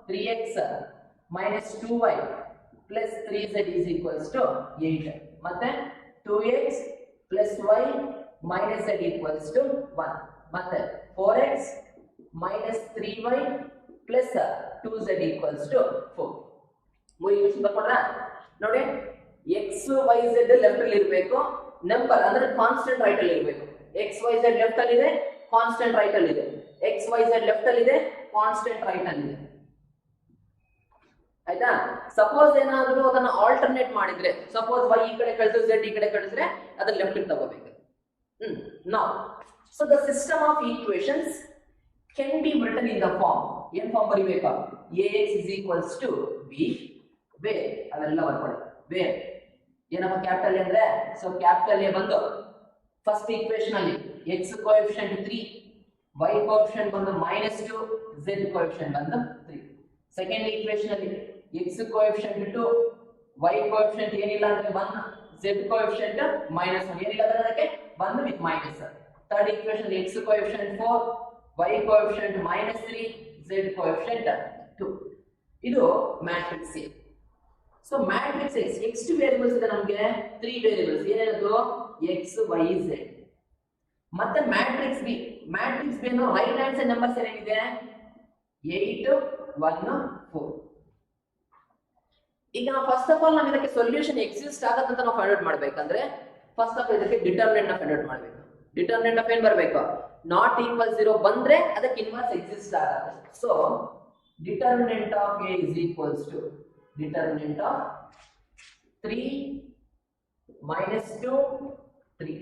3x minus 2y plus 3z is equals to 8, ಮತ್ತೆ 2x plus y minus z equals to 1, ಮತ್ತೆ 4x minus 3y plus 2z equals to 4. ಮೂರು ಈಕ್ವೇಷನ್ ಬರ್ಕೊಂಡ್ರ ನೋಡಿ. x y z ಲೆಫ್ಟ್ ಅಲ್ಲಿ ಇರಬೇಕು, number ಅಂದ್ರೆ constant right ಅಲ್ಲಿ ಇರಬೇಕು. x y z ಲೆಫ್ಟ್ ಅಲ್ಲಿ ಇದೆ, ಕಾನ್ಸ್ಟೆಂಟ್ ರೈಟ್ ಅಲ್ಲಿ ಇದೆ. x y z ಲೆಫ್ಟ್ ಅಲ್ಲಿ ಇದೆ, ಕಾನ್ಸ್ಟೆಂಟ್ ರೈಟ್ ಅಲ್ಲಿ ಇದೆ. ಆಯ್ತಾ? ಸಪೋಸ್ ಏನಾದರೂ ಅದನ್ನ ಆಲ್ಟರ್ನೇಟ್ ಮಾಡಿದ್ರೆ, ಸಪೋಸ್ y ಈ ಕಡೆ ಕಳಿಸಿದ್ರೆ z ಈ ಕಡೆ ಕಳಿಸಿದ್ರೆ ಅದನ್ನ ಲೆಫ್ಟ್ ಗೆ ತಗೋಬೇಕು. Now so the system of equations can be written in the form. ಏನ್ form ಬರಿಬೇಕಾ? ax is equals to b where ಅವೆಲ್ಲ ಬರ್ಕೊಳ್ಳಿ. where ಏನಪ್ಪ ಕ್ಯಾಪಿಟಲ್ A ಅಂದ್ರೆ, ಸೊ ಕ್ಯಾಪಿಟಲ್ A ಬಂದು ಫಸ್ಟ್ ಈಕ್ವೇಷನ್ ಅಲ್ಲಿ x ಕೋಎಫಿಷಿಯಂಟ್ 3, y ಕೋಎಫಿಷಿಯಂಟ್ ಬಂದು -2, z coefficient ಬಂದು 3. Second equation ಅಲ್ಲಿ x ಕೋಎಫಿಷಿಯಂಟ್ 2, y ಕೋಎಫಿಷಿಯಂಟ್ ಏನಿಲ್ಲ ಅಂದ್ರೆ 1, z ಕೋಎಫಿಷಿಯಂಟ್ -1 ಏನಿಲ್ಲ ಅಂದ್ರೆ ಅದಕ್ಕೆ 1 with minus. Third equation x coefficient 4, y coefficient -3, z coefficient 2. ಇದು ಮ್ಯಾಟ್ರಿಕ್ಸ್ A. ಸೊ ಮ್ಯಾಟ್ರಿಕ್ಸ್ ಎಷ್ಟು ವೇರಿಯಬಲ್ಸ್ ಇದೆ? ನಮಗೆ 3 ವೇರಿಯಬಲ್ಸ್. ಏನೇನದು? x y z. ಮತ್ತೆ ಮ್ಯಾಟ್ರಿಕ್ಸ್ ಬಿ ಅನ್ನು ರೈಟ್ ಹ್ಯಾಂಡ್ ಸೈಡ್ ನಂಬರ್ಸ್ ಏನೇನಿದೆ? 8 1 4. ಈಗ ನಾವು ಫಸ್ಟ್ ಆಫ್ ಆಲ್ ನಾವು ಇದಕ್ಕೆ ಸೊಲ್ಯೂಷನ್ ಎಕ್ಸಿಸ್ಟ್ ಆಗತ್ತೆ ಅಂತ ನಾವು ಫೈಂಡ್ ಔಟ್ ಮಾಡಬೇಕಂದ್ರೆ ಫಸ್ಟ್ ಆಫ್ ಇದಕ್ಕೆ ಡಿಟರ್ಮಿನೆಂಟ್ ನ ಫೈಂಡ್ ಔಟ್ ಮಾಡಬೇಕು. ಡಿಟರ್ಮಿನೆಂಟ್ ಆಫ್ ಏನ್ ಬರಬೇಕು? ನಾಟ್ ಈಕ್ವಲ್ 0 ಬಂದ್ರೆ ಅದಕ್ಕೆ ಇನ್ವರ್ಸ್ ಎಕ್ಸಿಸ್ಟ್ ಆಗುತ್ತೆ. So determinant of A is equals to determinant of 3 minus 2 3,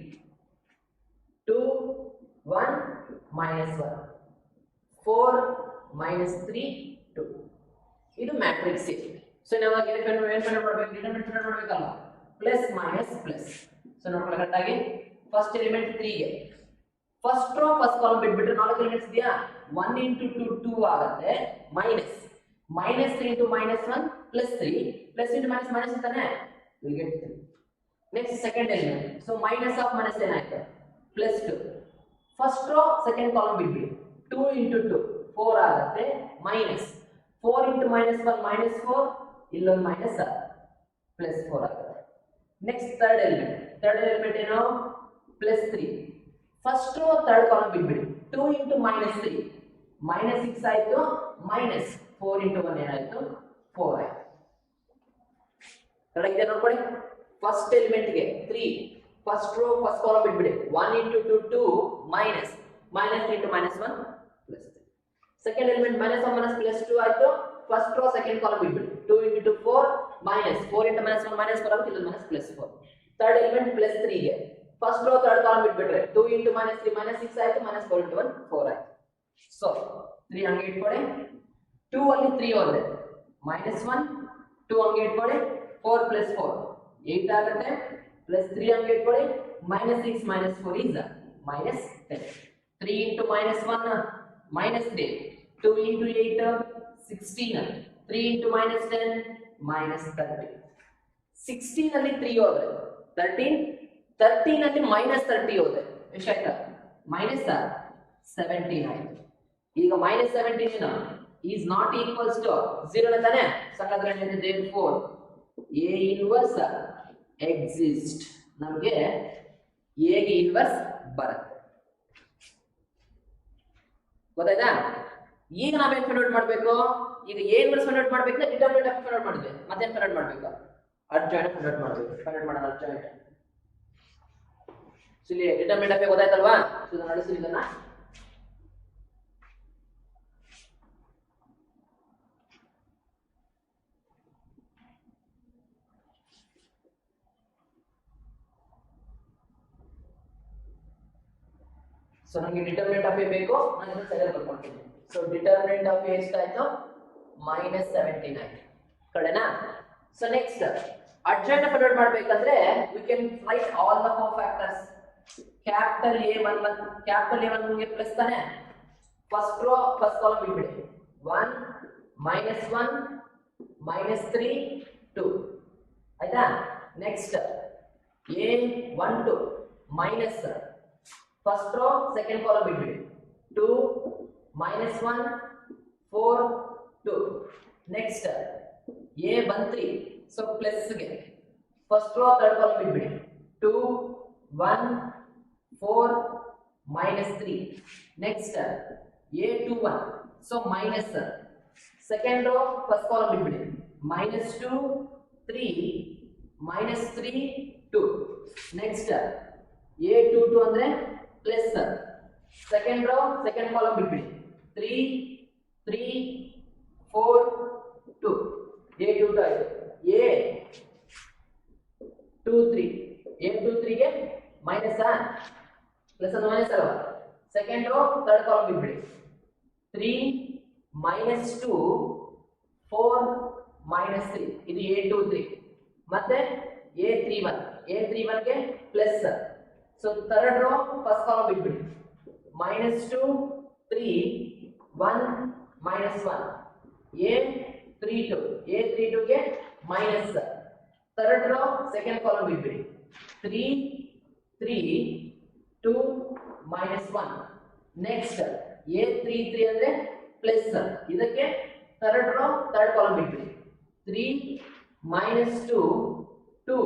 2 1 minus 1, 4 minus 3 2. ಇದು ಮ್ಯಾಟ್ರಿಕ್ಸ್ A. ಸೊ ನಾವು ಏನು ಫೈಂಡ್ ಮಾಡಬೇಕು? ಡಿಟರ್ಮಿನೆಂಟ್ ಫೈಂಡ್ ಮಾಡಬೇಕಲ್ಲ, ಪ್ಲಸ್ ಮೈನಸ್ ಪ್ಲಸ್. ಸೊ ನೋಡ್ಕೊಳ್ಳಿ ಕರೆಕ್ಟ್ ಆಗಿ. ಫಸ್ಟ್ ಎಲಿಮೆಂಟ್ 3 ಗೆ ಫಸ್ಟ್ ರೋ ಫಸ್ಟ್ ಕಾಲಮ್ ಬಿಟ್ಬಿಟ್ರೆ 4 ಎಲಿಮೆಂಟ್ಸ್ ಇದೆಯಾ? 1 into 2 2 ಆಗುತ್ತೆ, minus -3 into -1 plus 3 plus into minus ಅಂತಾನೆ, you will get 3. next second element, so minus of minus ಏನಾಯ್ತು? plus 2. first row second column ಬಿಟ್ಬಿಡಿ, 2 into 2 4 ಆಗುತ್ತೆ, minus 4 into -1 -4, ಇಲ್ಲೊಂದು minus plus 4 ಆಗುತ್ತೆ. next third element ಏನು? plus 3. first row third column ಬಿಟ್ಬಿಡಿ, 2 into minus 3 minus 6 ಆಯ್ತು minus 4 into 1 ಏನಾಯ್ತು 4 ಆಯ್ತು. ಕರೆಕ್ಟ್ ಇದೆ ನೋಡ್ಕೊಳ್ಳಿ. ಫಸ್ಟ್ ಎಲಿಮೆಂಟ್ ಗೆ 3 ಫಸ್ಟ್ ರೋ ಫಸ್ಟ್ ಕಾಲಮ್ ಬಿಟ್ಬಿಡಿ. 1 into 2 2 minus minus 3 into minus 1 plus 3. Second element minus 1 minus plus 2 ಆಯ್ತು. ಫಸ್ಟ್ ರೋ ಸೆಕೆಂಡ್ ಕಾಲಮ್ ಬಿಟ್ಬಿಡಿ. 2 into 2 4 minus 4 into minus 1 minus 4 ಆಗುತ್ತೆ. ಇಲ್ಲಿ minus plus 4. Third element plus 3 ಗೆ first row third column ಬಿಟ್ಬಿಟ್ರೆ 2 into minus 3 minus 6 ಆಯ್ತು minus 4 into 1 4 ಆಯ್ತು. So 3 ಹಂಗೆ ಇಟ್ಕೊಳ್ಳಿ. 2 ಅಲ್ಲಿ 3 ಹೋದ್ರೆ minus 1 2 ಹಂಗೆ ಇಟ್ಕೊಳ್ಳಿ. 4 plus 4 8 ಆಗುತ್ತೆ. plus 3 ಹಂಗೆ ಇಟ್ಕೊಳ್ಳಿ. minus 6 minus 4 is minus 10. 3 into minus 1 minus 3. 2 into 8 16. 3 into minus 10 minus 30. 16 ಅಲ್ಲಿ 3 ಹೋದ್ರೆ 13. 13 ಅಲ್ಲಿ minus 30 ಹೋದ್ರೆ ಎಷ್ಟಾಯ್ತಾ minus 17 ಆಯ್ತು. ಈಗ minus 17 is not equals to 0 ತಾನೆ. ಹಾಗಾದ್ರೆ ಏನಿದೆ therefore A inverse exist. ನಮಗೆ A ಗೆ ಇನ್ವರ್ಸ್ ಬರುತ್ತೆ. ಗೊತ್ತಾಯ್ತಾ? ಈಗ ನಾವೇನ್ ಫೈಂಡ್ ಔಟ್ ಮಾಡಬೇಕು? ಈಗ A ಇನ್ವರ್ಸ್ ಫೈಂಡ್ ಔಟ್ ಮಾಡಬೇಕು, ಡಿಟರ್ಮಿನೆಂಟ್ ಆಫ್ ಫೈಂಡ್ ಔಟ್ ಮಾಡಿದ್ವಿ. ಮತ್ತೇನ್ ಫೈಂಡ್ ಔಟ್ ಮಾಡಬೇಕು? ಅಡ್ಜಾಯಿಂಟ್ ಫೈಂಡ್ ಔಟ್ ಮಾಡಬೇಕು. ಫೈಂಡ್ ಔಟ್ ಮಾಡೋಣ ಅಡ್ಜಾಯಿಂಟ್. ಸೊ ಇಲ್ಲಿ ಡಿಟರ್ಮಿನೆಂಟ್ ಆಫ್ ಗೊತ್ತಾಯ್ತಲ್ವಾ? ಸೊ ಇದನ್ನ ನಡೆಸಿ ಇದನ್ನ. ಸೊ ನನಗೆ ಡಿಟರ್ಮಿನೆಂಟ್ ಆಫ್ ಎ ಬೇಕು, ನಾನು ಇದನ್ನ ಸರಿಯಾಗಿ ಬರ್ಕೊಳ್ತೀನಿ. ಸೊ ಡಿಟರ್ಮಿನೆಂಟ್ ಆಫ್ ಎ ಎಷ್ಟಾಯ್ತು -17 ಆಯ್ತು ಕಡೆನಾ. So next adjoint find out ಮಾಡಬೇಕಂದ್ರೆ we can write all the cofactors. Capital A1 ಗೆ ಪ್ಲಸ್ ತಾನೆ. ಫಸ್ಟ್ ರೋ ಫಸ್ಟ್ ಕಾಲಮ್ ಬಿಟ್ಬಿಡಿ. 1 -1 -3 2 ಆಯ್ತಾ. Next A12 minus first row second column ಬಿಟ್ಬಿಡಿ. 2 -1 4 2. ನೆಕ್ಸ್ಟ್ A13 ಸೊ ಪ್ಲಸ್ ಗೆ ಫಸ್ಟ್ ರೋ ಥರ್ಡ್ ಕಾಲಮ್ ಬಿಟ್ಬಿಡಿ. 2 1 4 -3. Next A21 so minus second row first column ಬಿಟ್ಬಿಡಿ. -2 3 -3 2. Next A22 ಅಂದ್ರೆ plus second row second column ಬಿಟ್ಬಿಡಿ. 3 3 4 2. A22 ಆಯ್ತು. A23 ಗೆ minus plus ಅಂದ್ರೆ minus ಅಲ್ವಾ. ಸೆಕೆಂಡ್ ರೋ ಥರ್ಡ್ ಕಾಲಮ್ ಬಿಟ್ಬಿಡಿ. 3 -2 4 -3 ಇದು A23. ಮತ್ತೆ A31 ಗೆ plus so third row first column ಬಿಟ್ಬಿಡಿ. -2 3 1 -1. A32 ಗೆ minus third row second column ಬಿಟ್ಬಿಡಿ. 3 3 2 -1. ನೆಕ್ಸ್ಟ್ A33 ಅಂದ್ರೆ ಪ್ಲಸ್ ಇದಕ್ಕೆ ಥರ್ಡ್ ರೋ ಥರ್ಡ್ ಕಾಲಮ್ ಬಿಟ್ಬಿಡಿ. 3 -2 2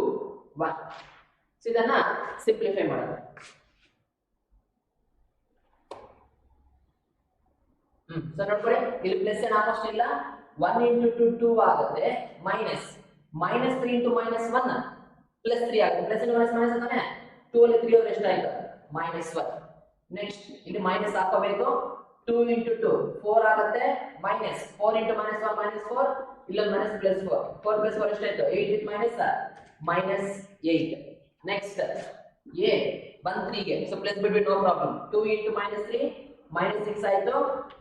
1. ಸೊ ಇದನ್ನ ಸಿಂಪ್ಲಿಫೈ ಮಾಡೋಣ. ಸೊ ನೋಡ್ಕೊಳ್ಳಿ ಇಲ್ಲಿ ಪ್ಲಸ್ ಏನು ಹಾಕೋಷ್ಟು ಇಲ್ಲ. 1 into 2 2 ಆಗುತ್ತೆ. -3 into -1 ಪ್ಲಸ್ 3 ಆಗುತ್ತೆ. ಪ್ಲಸ್ ಇಂಟು ಮೈನಸ್ ಅಂತಾನೆ. 2 ಅಲ್ಲಿ 3 ಹೋದ್ರೆ ಎಷ್ಟಾಯ್ತು -1. ನೆಕ್ಸ್ಟ್ ಇಲ್ಲಿ ಮೈನಸ್ ಹಾಕೋಬೇಕು. 2 into 2 4 ಆಗುತ್ತೆ. -4 into -1 -4 ಇಲ್ಲ ಮೈನಸ್ ಪ್ಲಸ್ 4 4 plus 4 ಎಷ್ಟಾಯ್ತು 8 with -8. ನೆಕ್ಸ್ಟ್ A13 ಗೆ ಸೊ ಪ್ಲಸ್ ಬಿಟ್ಬಿಟ್ಟು ನೋ ಪ್ರಾಬ್ಲಮ್. 2 into -3 -6 ಆಯ್ತು.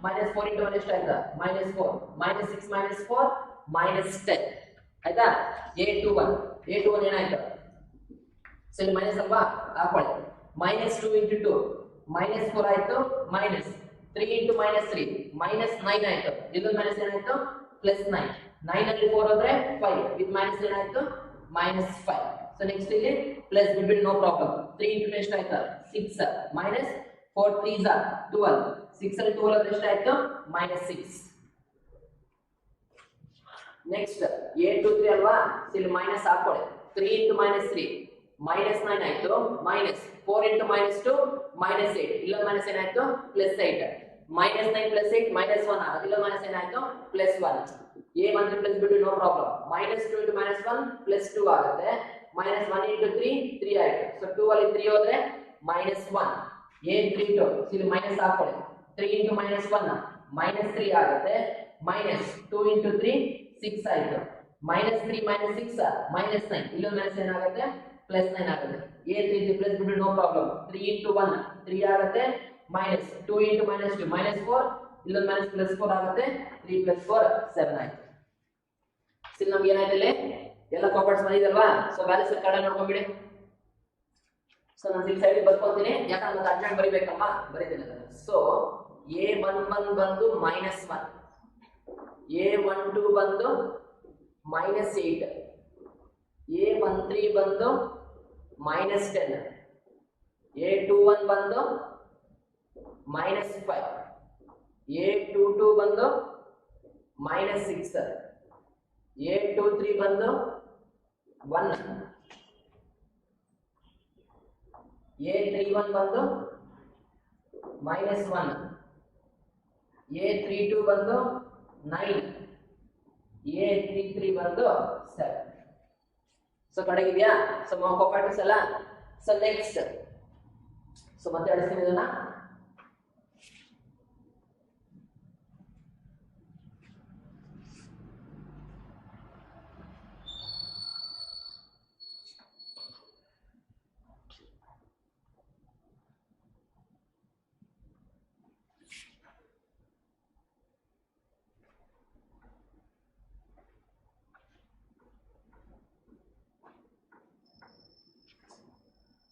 -4 into 1 ಎಷ್ಟಾಯ್ತು -4 -6 -4 -10 ಆಯ್ತಾ. A21 ಏನಾಯ್ತು ಸೊ ಇಲ್ಲಿ ಮೈನಸ್ ಅಲ್ವಾ ಹಾಕೊಳ್ಳಿ. -2 into 2 -4 ಆಯ್ತು. -3 into -3 -9 ಆಯ್ತು. ಇದು ಮೈನಸ್ ಏನಾಯ್ತು +9. 9 ಅಲ್ಲಿ 4 ಹೋದ್ರೆ 5 with ಮೈನಸ್ ಏನಾಯ್ತು -5. ಸೊ ನೆಕ್ಸ್ಟ್ ಇಲ್ಲಿ ಪ್ಲಸ್ ಬಿಟ್ಬಿಟ್ಟು ನೋ ಪ್ರಾಬ್ಲಮ್. 3 into 2 ಎಷ್ಟಾಯ್ತು 6 -4 3s 12. 6 ಅಲ್ಲಿ 12 ಹೋದ್ರೆ ಎಷ್ಟಾಯ್ತು -6. ನೆಕ್ಸ್ಟ್ A23 ಅಲ್ವಾ ಇಲ್ಲಿ ಮೈನಸ್ ಹಾಕೊಳ್ಳಿ. 3 into -3 -9 ಆಯ್ತು. -4 4 into minus 2 minus 8 ಇಲ್ಲ minus ಏನಾಯ್ತು plus 8 minus 9 plus 8 minus 1 ಆಗುತ್ತೆ ಇಲ್ಲ minus ಏನಾಯ್ತು plus 1 a ಬಂದ್ರೆ plus ಬಿಟ್ಟು no problem minus 2 into minus 1 plus 2 ಆಗುತ್ತೆ minus 1 into 3 3 ಆಯ್ತು ಸೊ 2 ಅಲ್ಲಿ 3 ಹೋದ್ರೆ minus 1 a 3 2 ಇಲ್ಲಿ minus ಹಾಕೊಳ್ಳಿ 3 into minus 1 minus 3 ಆಗುತ್ತೆ minus 2 into 3 6 ಆಯ್ತು minus 3 minus 6 minus 9 ಇಲ್ಲೊಂದು minus ಏನಾಗುತ್ತೆ plus 9 ಆಗುತ್ತೆ a 3 plus ಬಿಟ್ಟು ನೋ ಪ್ರಾಬ್ಲಮ್ 3 into 1 3 ಆಗುತ್ತೆ minus 2 into minus 2 minus 4 ಇಲ್ಲೊಂದು minus plus 4 ಆಗುತ್ತೆ 3 plus 4 7 ಆಯ್ತು ಇಲ್ಲಿ ನಮಗೆ ಏನಾಯ್ತು ಇಲ್ಲಿ ಎಲ್ಲ ಕಾಂಪೌಂಡ್ಸ್ ಬಂದಿದಲ್ವಾ ಸೊ ವ್ಯಾಲ್ಯೂಸ್ ಕಡೆ ನೋಡ್ಕೊಂಡ್ಬಿಡಿ ಸೊ ನಾನು ಇಲ್ಲಿ ಸೈಡ್ ಬರ್ಕೊಂತೀನಿ ಯಾಕಂದ್ರೆ ಮತ್ತೆ ಅಡ್ಜಾಯಿಂಟ್ ಬರಿಬೇಕಮ್ಮ ಬರೀತೀನಿ ಸೊ a11 ಬಂದು -1 a12 ಬಂದು -8 a13 ಬಂದು -10 a21 ಬಂದು -5 a22 ಬಂದು -6 a23 ಬಂದು 1 a31 ಬಂದು -1 a32 ಬಂದು 9 a33 ಬಂದು 7 ಸೊ ಕಡೆಗಿದೆಯಾ ಸೊ ಕಾಂಪ್ಯಾಕ್ಟ್ಸ್ ಅಲ್ಲ ಸೊ ನೆಕ್ಸ್ಟ್ ಸೊ ಮತ್ತೆ ಅಳಿಸ್ತೀನಿ ಇದನ್ನ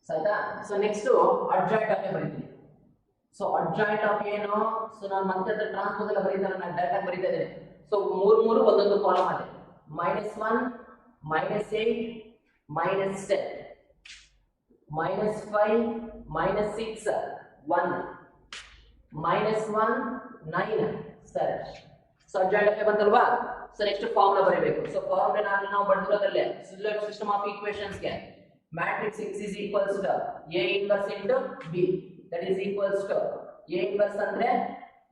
ಆಯ್ತಾ ಸೊ ನೆಕ್ಸ್ಟ್ ಅಡ್ಜಾಯಿಂಟ್ ಆಫ್ ಬರೀತೀನಿ ಸೊ ಅಡ್ಜಾಯಿಂಟ್ ಆಫ್ ಏನು ಸೊ ನಾನು ಮತ್ತೆ ಅದರ ಟ್ರಾನ್ಸ್ಪೋಸ್ ಎಲ್ಲ ಬರೀತಾರೆ ನಾನು ಡೈರೆಕ್ಟ್ ಆಗಿ ಬರೀತಾ ಇದ್ದೇನೆ ಸೊ ಮೂರು ಒಂದೊಂದು ಕಾಲಮ್ ಇದೆ -1 -8 -10 -5 -6 1 -1 9 ಸರಿ ಸೊ ಅಡ್ಜಾಯಿಂಟ್ ಆಫ್ ಬಂತಲ್ವಾ ಸೊ ನೆಕ್ಸ್ಟ್ ಫಾರ್ಮುಲಾ ಬರೀಬೇಕು ಸೊ ಫಾರ್ಮುಲಾ ನಾವು ಬರ್ದಿರೋದ್ರಲ್ಲೇ ಸಿಸ್ಟಮ್ ಆಫ್ ಈಕ್ವೇಷನ್ಸ್ ಗೆ matrix X is equals to A inverse into B that is equals to A inverse andre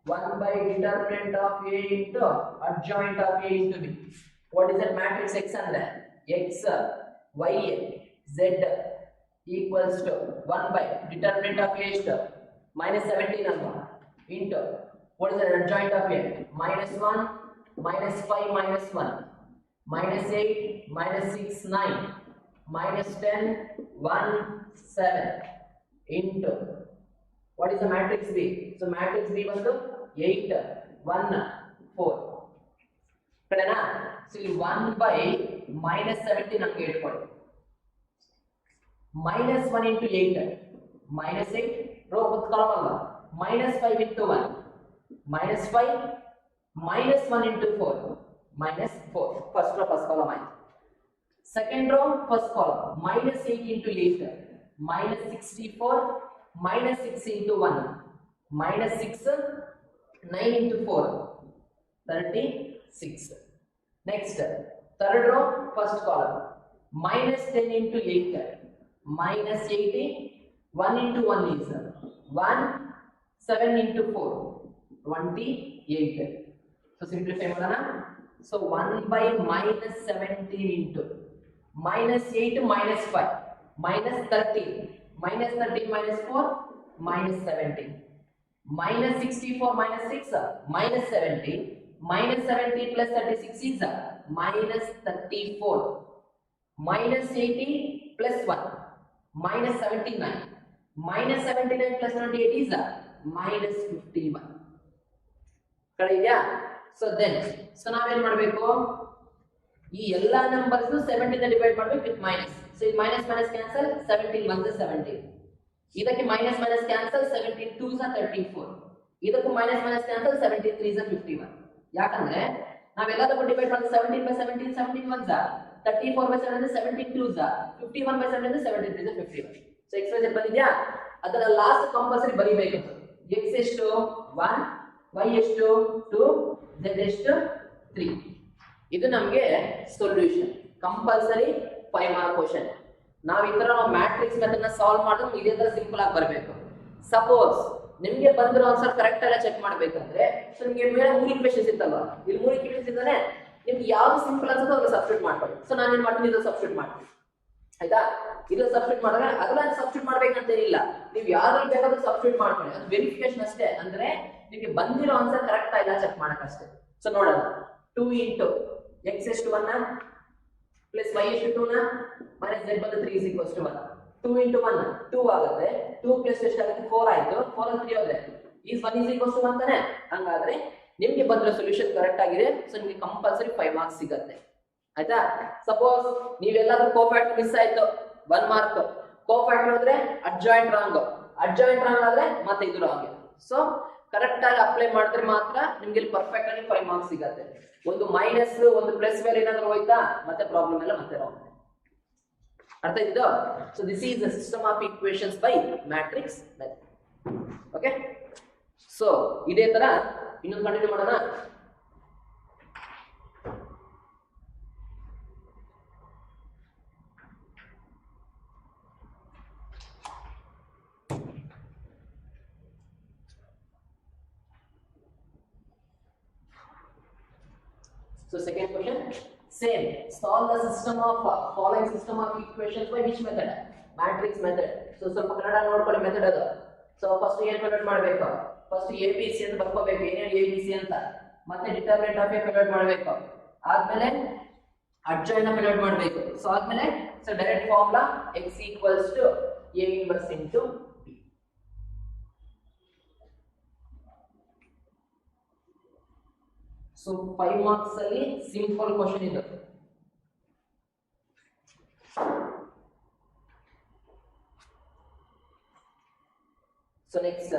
1 by determinant of A into adjoint of A into B. What is that matrix X andre X Y Z equals to 1 by determinant of A is to -17 alva into what is the adjoint of A -1 -5 -1 -8 -6 9 -10 1 7 into what is the matrix B so matrix B ಬಂದು 8 1 4 ಕಡೆನಾ so ಇಲ್ಲಿ 1 by -17 ನಮಗೆ ಇಟ್ಕೊಳ್ಳಿ -1 into 8 -8 row first column ಅಲ್ಲ -5 into 1 -5 -1 into 4 -4 first row first column ಆಯ್ತು second row first column -8 into 8 -64 -6 into 1 -6 9 into 4 36 next third row first column -10 into 8 -80 1 into 1 is 1 7 into 4 28 so simplify ಮಾಡೋಣ so 1 by -17 into -8 -5 -13 -13 -4 -17 -64 -6 -70 -70 plus 36 is -34 -80 plus 1 -79 -79 plus 28 is -51 ಕಡೆ ಇದೆಯಾ so then so ನಾವೇನ್ ಮಾಡಬೇಕು ಈ ಎಲ್ಲಾ numbers 17 ನ divide ಮಾಡಬೇಕು with minus so ಈ ಮೈನಸ್ ಮೈನಸ್ ಕ್ಯಾನ್ಸಲ್ 17 1 17 ಇದಕ್ಕೆ ಮೈನಸ್ ಮೈನಸ್ ಕ್ಯಾನ್ಸಲ್ 17 2 34 ಇದಕ್ಕೂ ಮೈನಸ್ ಮೈನಸ್ ಕ್ಯಾನ್ಸಲ್ 17 3 51 ಯಾಕಂದ್ರೆ ನಾವೆಲ್ಲದಕ್ಕೂ ಡಿವೈಡ್ ಮಾಡಿದ್ರೆ 17 by 17 17 1 34 by 7 17 2 51 by 7 73 51 so x y z ಬಂದಿದ್ಯಾ ಅದರ ಲಾಸ್ಟ್ ಕಂಪಲ್ಸರಿ ಬರಿಬೇಕು x ಎಷ್ಟು 1 y ಎಷ್ಟು 2 z ಎಷ್ಟು 3 ಇದು ನಮಗೆ ಸೊಲ್ಯೂಷನ್ ಕಂಪಲ್ಸರಿ 5 ಮಾರ್ಕ್ ಕ್ವೆಶ್ಚನ್ ನಾವು ಈ ತರ ನಾವು ಮ್ಯಾಟ್ರಿಕ್ಸ್ ಮೆಥಡ್ ನ ಸಾಲ್ವ್ ಮಾಡಿದ್ರೆ ಇದೇ ತರ ಸಿಂಪಲ್ ಆಗಿ ಬರಬೇಕು. ಸಪೋಸ್ ನಿಮ್ಗೆ ಬಂದಿರೋ ಆನ್ಸರ್ ಕರೆಕ್ಟ್ ಆಗಿ ಚೆಕ್ ಮಾಡ್ಬೇಕಂದ್ರೆ ಸೊ ನಿಮ್ಗೆ ಮೇಲೆ 3 ಈಕ್ವೇಷನ್ಸ್ ಇತ್ತಲ್ವಾ, ಇಲ್ಲಿ 3 ಈಕ್ವೇಷನ್ಸ್ ಇದ್ದಾನೆ, ನಿಮ್ಗೆ ಯಾವ್ದು ಸಿಂಪಲ್ ಅನ್ಸುತ್ತೋ ಅದ್ರ ಸಬ್ಸ್ಟಿಟ್ಯೂಟ್ ಮಾಡ್ಕೊಳ್ಳಿ. ಸೊ ನಾನು ಏನ್ ಮಾಡ್ತೀನಿ, ಇದು ಸಬ್ಸ್ಟಿಟ್ಯೂಟ್ ಮಾಡ್ತೀನಿ ಆಯ್ತಾ. ಇದು ಸಬ್ಸ್ಟಿಟ್ಯೂಟ್ ಮಾಡಿದ್ರೆ ಅದನ್ನ ಸಬ್ಸ್ಟಿಟ್ಯೂಟ್ ಮಾಡ್ಬೇಕಂತ ಏನಿಲ್ಲ, ನೀವು ಯಾವ್ದ್ರಲ್ಲಿ ಬೇಕಾದ್ರೂ ಸಬ್ಸ್ಟಿಟ್ಯೂಟ್ ಮಾಡ್ಕೊಳ್ಳಿ, ಅದು ವೆರಿಫಿಕೇಶನ್ ಅಷ್ಟೇ. ಅಂದ್ರೆ ನಿಮ್ಗೆ ಬಂದಿರೋ ಆನ್ಸರ್ ಕರೆಕ್ಟ್ ಇಲ್ಲ ಚೆಕ್ ಮಾಡಕ್ ಅಷ್ಟೇ. ಸೊ ನೋಡೋಣ, 2 into x is to 1 plus y is to 2 ನ minus z ಬಂದು 3 is equals to 1. 2 into 1 2 ಆಗುತ್ತೆ, 2 plus ಎಷ್ಟಾಗುತ್ತೆ 4 ಆಯ್ತು, 4 ಅಲ್ಲಿ 3 ಹೋದ್ರೆ is 1 is equals to 1 ತಾನೆ. ಹಂಗಾದ್ರೆ ನಿಮ್ಗೆ ಬಂದಿರೋ ಸೊಲ್ಯೂಷನ್ ಕರೆಕ್ಟ್ ಆಗಿದೆ, ಸೊ ನಿಮ್ಗೆ ಕಂಪಲ್ಸರಿ 5 ಮಾರ್ಕ್ಸ್ ಸಿಗುತ್ತೆ ಆಯ್ತಾ. ಸಪೋಸ್ ನೀವೆಲ್ಲಾದ್ರೂ ಕೋಫ್ಯಾಕ್ಟರ್ ಮಿಸ್ ಆಯ್ತು 1 ಮಾರ್ಕ್, ಕೋಫ್ಯಾಕ್ಟರ್ ಹೋದ್ರೆ ಅಡ್ಜಾಯಿಂಟ್ ರಾಂಗ್ ಆದ್ರೆ ಮತ್ತೆ ಇದು ರಾಂಗ್. ಸೊ ಕರೆಕ್ಟ್ ಆಗಿ ಅಪ್ಲೈ ಮಾಡಿದ್ರೆ ಮಾತ್ರ ನಿಮ್ಗೆ ಇಲ್ಲಿ ಪರ್ಫೆಕ್ಟ್ ಆಗಿ 5 ಮಾರ್ಕ್ಸ್ ಸಿಗುತ್ತೆ. ಒಂದು ಮೈನಸ್ ಒಂದು ಪ್ಲಸ್ ವ್ಯಾಲ್ಯೂ ಏನಾದ್ರು ಹೋಯ್ತಾ ಮತ್ತೆ ಪ್ರಾಬ್ಲಮ್ ಎಲ್ಲ ಮತ್ತೆ ರಾಂಗ್. ಅರ್ಥ ಆಯ್ತು? So this is the system of equations by matrix method. Okay, so ಇದೇ ತರ ಇನ್ನೊಂದು ಕಂಟಿನ್ಯೂ ಮಾಡೋಣ. So second question, same, solve the system of following system of equations by which method? Matrix method. So ಸ್ವಲ್ಪ ಕನ್ನಡ ನೋಡ್ಕೊಳ್ಳಿ method ಅದು. So first ಏನ್ find ಮಾಡಬೇಕು, first ABC ಅಂತ ಬರ್ಕೋಬೇಕು, ಏನೇನು ABC ಅಂತ, ಮತ್ತೆ ಡಿಟರ್ಮಿನೆಂಟ್ ಆಫ್ ಎ ಫೈಂಡ್ ಮಾಡಬೇಕು, ಆದ್ಮೇಲೆ ಅಡ್ಜಾಯಿಂಟ್ ಫೈಂಡ್ ಮಾಡಬೇಕು. ಸೊ ಆದ್ಮೇಲೆ so direct formula x equals to A inverse into B. So 5 marks ಅಲ್ಲಿ ಸಿಂಪಲ್ ಕ್ವಶನ್ ಇದೆ. So next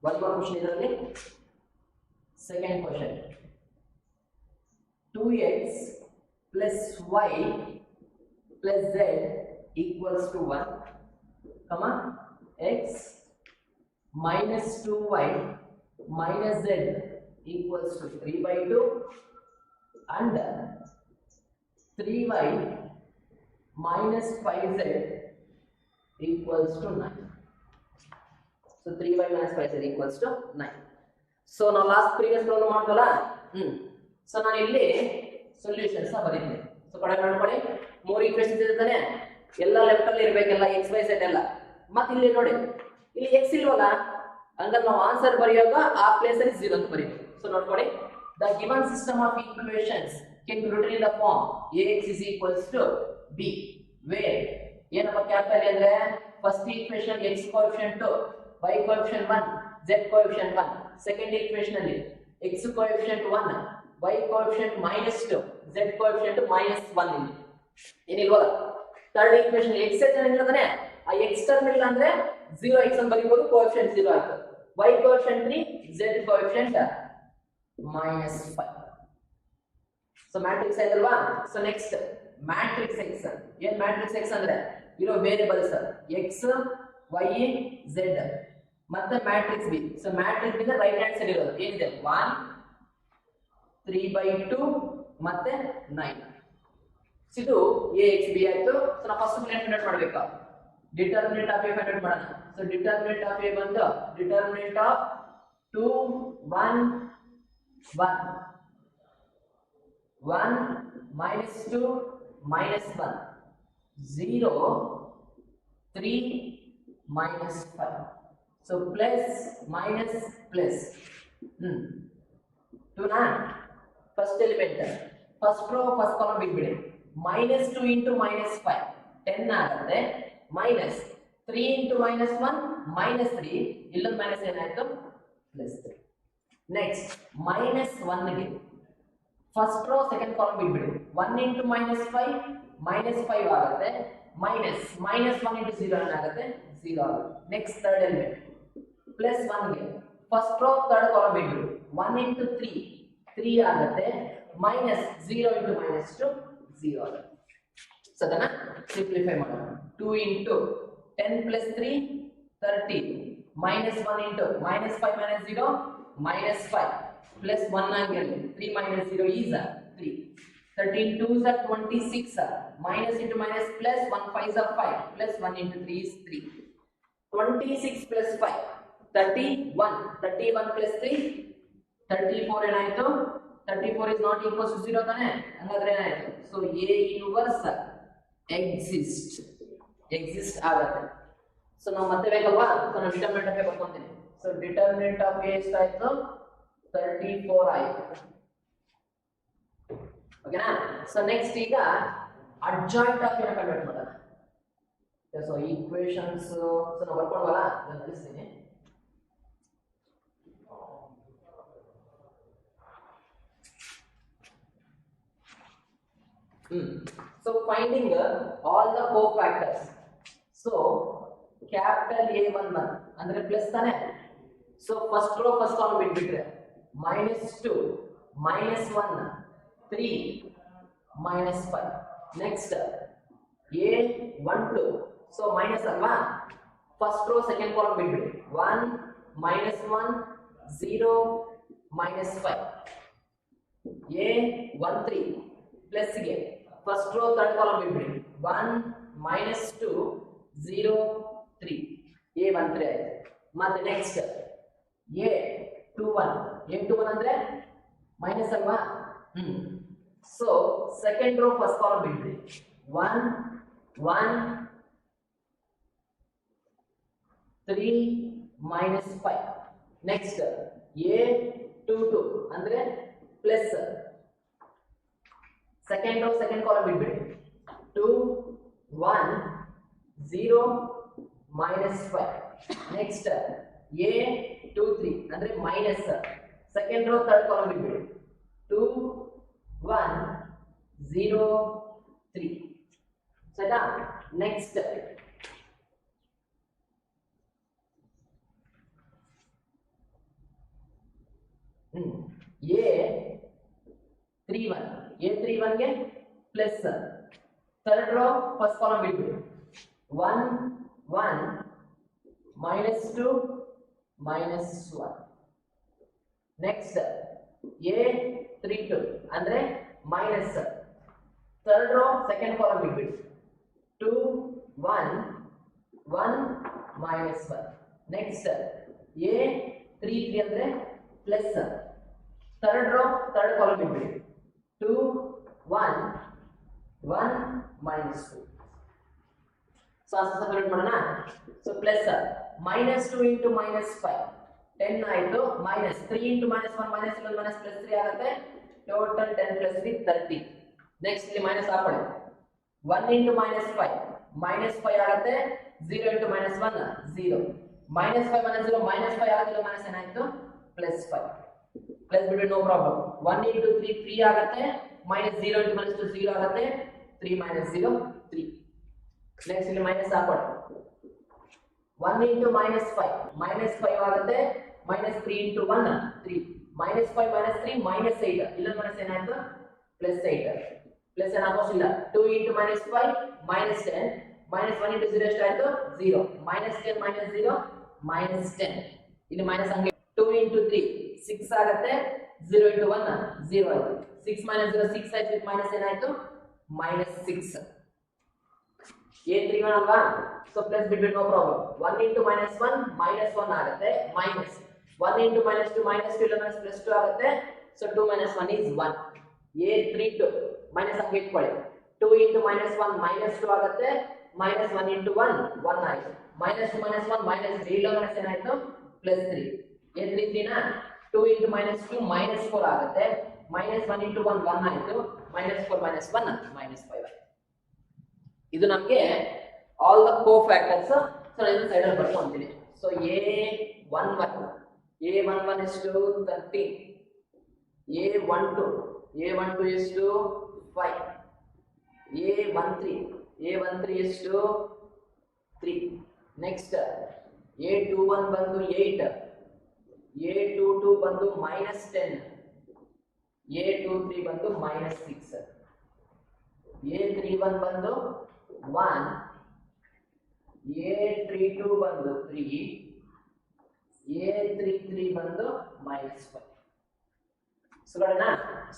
one more question ಇದರಲ್ಲಿ. Second question, 2x plus y plus z equals to 1, comma x minus 2y minus z equals to 3/2 and 3y minus 5z equals to 9. So 3y minus 5z equals to 9. So now last previous problem ಮಾಡ್ದಲ್ಲ, so ನಾನು ಇಲ್ಲಿ solutions ಬರೀತೀನಿ. So ಕಡೆ ಮಾಡ್ಕೊಳ್ಳಿ, 3 equations ಇದ್ದಾನೆ, ಎಲ್ಲ left ಅಲ್ಲಿ ಇರಬೇಕೆಲ್ಲ x y z ಎಲ್ಲ. ಮತ್ತೆ ಇಲ್ಲಿ ನೋಡಿ, ಇಲ್ಲಿ x ಇಲ್ವಲ್ಲ, ಹಂಗಾದ್ರೆ ನಾವು ಆನ್ಸರ್ ಬರೆಯುವಾಗ ಆ ಪ್ಲೇಸ್ ಅಲ್ಲಿ 0 ಅಂತ ಬರೀಬೇಕು. ಸೊ ನೋಡ್ಕೊಳ್ಳಿ, the given system of equations can be written in the form ax is equals to b, where ಏನಪ್ಪ ಕ್ಯಾಪಿಟಲ್ ಅಂದ್ರೆ first equation x coefficient 2, y coefficient 1, z coefficient 1. Second equation ಅಲ್ಲಿ x coefficient 1, y coefficient -2, z coefficient -1 ಇಲ್ಲಿ ಏನಿಲ್ವಲ್ಲ. Third equation x ಏನಿಲ್ಲದಾನೆ, ಆ x term ಇಲ್ಲ ಅಂದ್ರೆ 0x ಅಂತ ಬರೀಬಹುದು, coefficient 0 ಆಯ್ತು. y coefficient 3, z coefficient -5. So matrix ಆಯ್ತಲ್ವಾ. So next matrix x. ಏನ್ matrix x ಅಂದ್ರೆ ಇರೋ ವೇರಿಯಬಲ್ಸ್ x y z ಮತ್ತೆ matrix b. So matrix b right hand side ಇರೋದು ಏನಿದೆ 1 3/2 ಮತ್ತೆ 9. ಇದು ax b ಆಯ್ತು. ಸೊ ನಾವು ಫಸ್ಟ್ ಫೈಂಡ್ ಮಾಡಬೇಕು, ಡಿಟರ್ಮಿನೆಂಟ್ ಆಫ್ a ಫೈಂಡ್ ಮಾಡೋಣ. ಸೊ ಡಿಟರ್ಮಿನೆಂಟ್ ಆಫ್ a ಬಂದು determinant of 2 1 1 1 minus 2 minus 1 0 3 minus 5. So plus minus plus 2 na first element first row first column ಬಿಟ್ಬಿಡಿ. minus 2 into minus 5 10 ಆಗುತ್ತೆ, minus 3 into minus 1 minus 3, ಇಲ್ಲೊಂದು minus ಏನಾಯ್ತು plus 3. next minus 1 ಗೆ first row second column ಬಿಟ್ಬಿಡಿ. 1 into minus 5 minus 5 ಆಗುತ್ತೆ, minus 1 into 0 ಏನಾಗುತ್ತೆ 0 ಆಗುತ್ತೆ. Next third element plus 1 ಗೆ ಫಸ್ಟ್ ರೋ ಥರ್ಡ್ ಕಾಲಮ್ ಬಿಟ್ಬಿಡಿ. 1 into 3 ಆಗುತ್ತೆ, minus 0 into minus 2 0 ಆಗುತ್ತೆ. ಸೊ ಅದನ್ನ ಸಿಂಪ್ಲಿಫೈ ಮಾಡೋಣ. 2 into 10 plus 3 30 minus 1 into minus 5 minus 0 minus 5 plus 1 ಆಗಿದೆ. 3 minus 0 is 3. 13 2s are 26, minus into minus plus, 1 5s are 5, plus 1 into 3 is 3. 26 plus 5, 31. 31 plus 3, 34 ಏನಾಯ್ತು? 34 is not equals to 0 ತಾನೆ? ಹಂಗಾದ್ರೆ ಏನಾಯ್ತು? So A inverse exist ಆಗುತ್ತೆ. So ನಾವು ಮತ್ತೆ ಬೇಕಲ್ವಾ? So ನಾನು ಡಿಟರ್ಮಿನೆಂಟ್ ಆಫ್ ಬರ್ಕೊಂತೀನಿ. So ಡಿಟರ್ಮಿನೆಂಟ್ ಆಫ್ A ಎಷ್ಟಾಯ್ತು? 34 ಆಯ್ತು. ಓಕೆನಾ? ಸೊ ನೆಕ್ಸ್ಟ್ ಈಗ ಅಡ್ಜಾಯಿಂಟ್ ಆಫ್ ಏನೋ ಕನ್ವರ್ಟ್ ಮಾಡೋಣ. ಸೊ ಈಕ್ವೇಷನ್ಸ್ ಸೊ ನಾವು ಬರ್ಕೊಂಡ್ವಲ್ಲ ಅದನ್ನ ತಿಳಿಸ್ತೀನಿ. So finding all the cofactors. So capital A11 ಅಂದ್ರೆ ಪ್ಲಸ್ ತಾನೆ. So first row first column ಬಿಟ್ಬಿಟ್ರೆ -2 -1 3 -5. Next A12, so minus ಅಲ್ವಾ, first row second column ಬಿಟ್ಬಿಡಿ 1 -1 0 -5. A13 ಪ್ಲಸ್ ಗೆ first row third column ಬಿಟ್ಬಿಡಿ 1 -2 0 3. A13 ಆಯ್ತು. ಮತ್ತೆ ನೆಕ್ಸ್ಟ್ A21 ಅಂದ್ರೆ ಮೈನಸ್ ಅಲ್ವಾ, so second row first column ಬಿಟ್ಬಿಡಿ 1 1 3 -5. ನೆಕ್ಸ್ಟ್ A22 ಅಂದ್ರೆ plus, second row second column ಬಿಟ್ಬಿಡಿ 2 1 0 -5. ನೆಕ್ಸ್ಟ್ A23 ಅಂದ್ರೆ minus, second row third column ಬಿಟ್ಬಿಡಿ 2 1 0 3. ಸರಿನಾ? ನೆಕ್ಸ್ಟ್ A31 ಗೆ plus, third row first column ಬಿಟ್ಬಿಡಿ 1 1 -2 -1. ನೆಕ್ಸ್ಟ್ A32 ಅಂದ್ರೆ minus, third row second column ಬಿಟ್ಬಿಡಿ 2 1 1 -1. ನೆಕ್ಸ್ಟ್ A33 ಅಂದ್ರೆ plus, third row third column ಬಿಟ್ಬಿಡಿ 2 1 1 -2. ಸೊ ಸಪರೇಟ್ ಮಾಡೋಣ. ಸೊ ಪ್ಲಸ್ -2 into -5 10 ಆಯ್ತು, ಮೈನಸ್ 3 into -1 -11 +3 ಆಗುತ್ತೆ, ಟೋಟಲ್ 10 + 3 30. ನೆಕ್ಸ್ಟ್ ಇಲ್ಲಿ ಮೈನಸ್ ಹಾಕೊಳ್ಳಿ 1 into -5 -5 ಆಗುತ್ತೆ, 0 into -1 0, -5 -0 -5 ಆಗುತ್ತೆ, ಮೈನಸ್ ಏನಾಯ್ತು +5. ಪ್ಲಸ್ ಬಿಡಿ ನೋ ಪ್ರಾಬ್ಲಮ್. 1 into 3 3 ಆಗುತ್ತೆ, -0 into -2 0 ಆಗುತ್ತೆ, 3 -0 3. ನೆಕ್ಸ್ಟ್ ಇಲ್ಲಿ ಮೈನಸ್ ಹಾಕೊಳ್ಳಿ 1 into -5 -5 ಆಗುತ್ತೆ, -3 into 1 3, -5 -3 -8, ಇಲ್ಲ ಮೈನಸ್ ಏನಾಯ್ತು +8. ಪ್ಲಸ್ ಏನು ಹಾಕೋಸಿಲ್ಲ 2 into -5 -10, -1 into 0 ಎಷ್ಟಾಯ್ತು 0, -10 -0 -10. ಇಲ್ಲಿ ಮೈನಸ್ ಹಂಗೆ 2 into 3 6 ಆಗುತ್ತೆ, 0 into 1 0 ಆಯ್ತು, 6 -0 6 ಆಯ್ತು, ಮೈನಸ್ ಏನಾಯ್ತು -6. A31 ಅಲ್ವಾ, ಸೊ ಪ್ಲಸ್ ಬಿಟ್ಬಿಟ್ಟು ನೋ ಪ್ರಾಬ್ಲಮ್. 1 into -1 -1 ಆಗುತ್ತೆ, ಮೈನಸ್ 1 into -2 -2 ಇಲ್ಲ +2 ಆಗುತ್ತೆ, ಸೊ 2 - 1 is 1. A32 ಮೈನಸ್ ಹಂಗೆ ಇಟ್ಕೊಳ್ಳಿ 2 into -1 -2 ಆಗುತ್ತೆ, -1 into 1 1 ಆಯ್ತು, -2 -1 -3 ಇಲ್ಲ ಮೈನಸ್ ಏನಾಯ್ತು +3. A33 ನ 2 into -2 -4 ಆಗುತ್ತೆ, -1 into 1 1 ಆಯ್ತು, -4 -1 -5 ಆಯ್ತು. ಇದು ನಮಗೆ ಆಲ್ ದ ಕೋಫ್ಯಾಕ್ಟರ್ಸ್. ಸೊ ನಾನು ಇದನ್ನ ಸೈಡ್ ಅಲ್ಲಿ ಬರ್ಕೊಂತೀನಿ. ಸೊ A11 ಎಷ್ಟು 13, A12 ಎಷ್ಟು 5, A13 ಎಷ್ಟು 3. ನೆಕ್ಸ್ಟ್ A21 ಬಂದು 8, A22 ಬಂದು -10, A23 ಬಂದು -6, A31 ಬಂದು 1, A32 ಬಂದು 3, A33 ಬಂದು -5. ಸೊ ನೋಡೋಣ.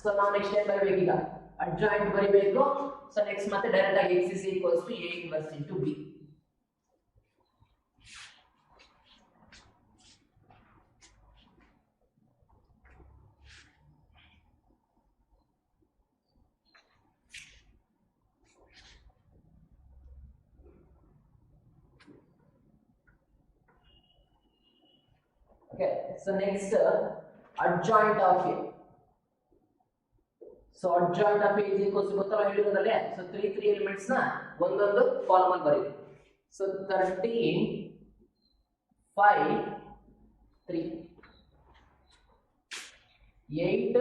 ಸೊ ನಾವು ನೆಕ್ಸ್ಟ್ ಏನ್ ಬರಬೇಕು ಈಗ adjoint ಬರಿಬೇಕು. So next ಮತ್ತೆ ಡೈರೆಕ್ಟ್ ಆಗಿ x is equals to a inverse into b. Okay, so next adjoint of a. So adjoint of a is equals to ಗೊತ್ತಲ್ಲ ಹೇಳಿರೋದಲ್ಲೇ. So 3 elements ನ ಒಂದೊಂದು ಕಾಲಮ್ ಅಲ್ಲಿ ಬರೀರಿ. So 13 5 3 8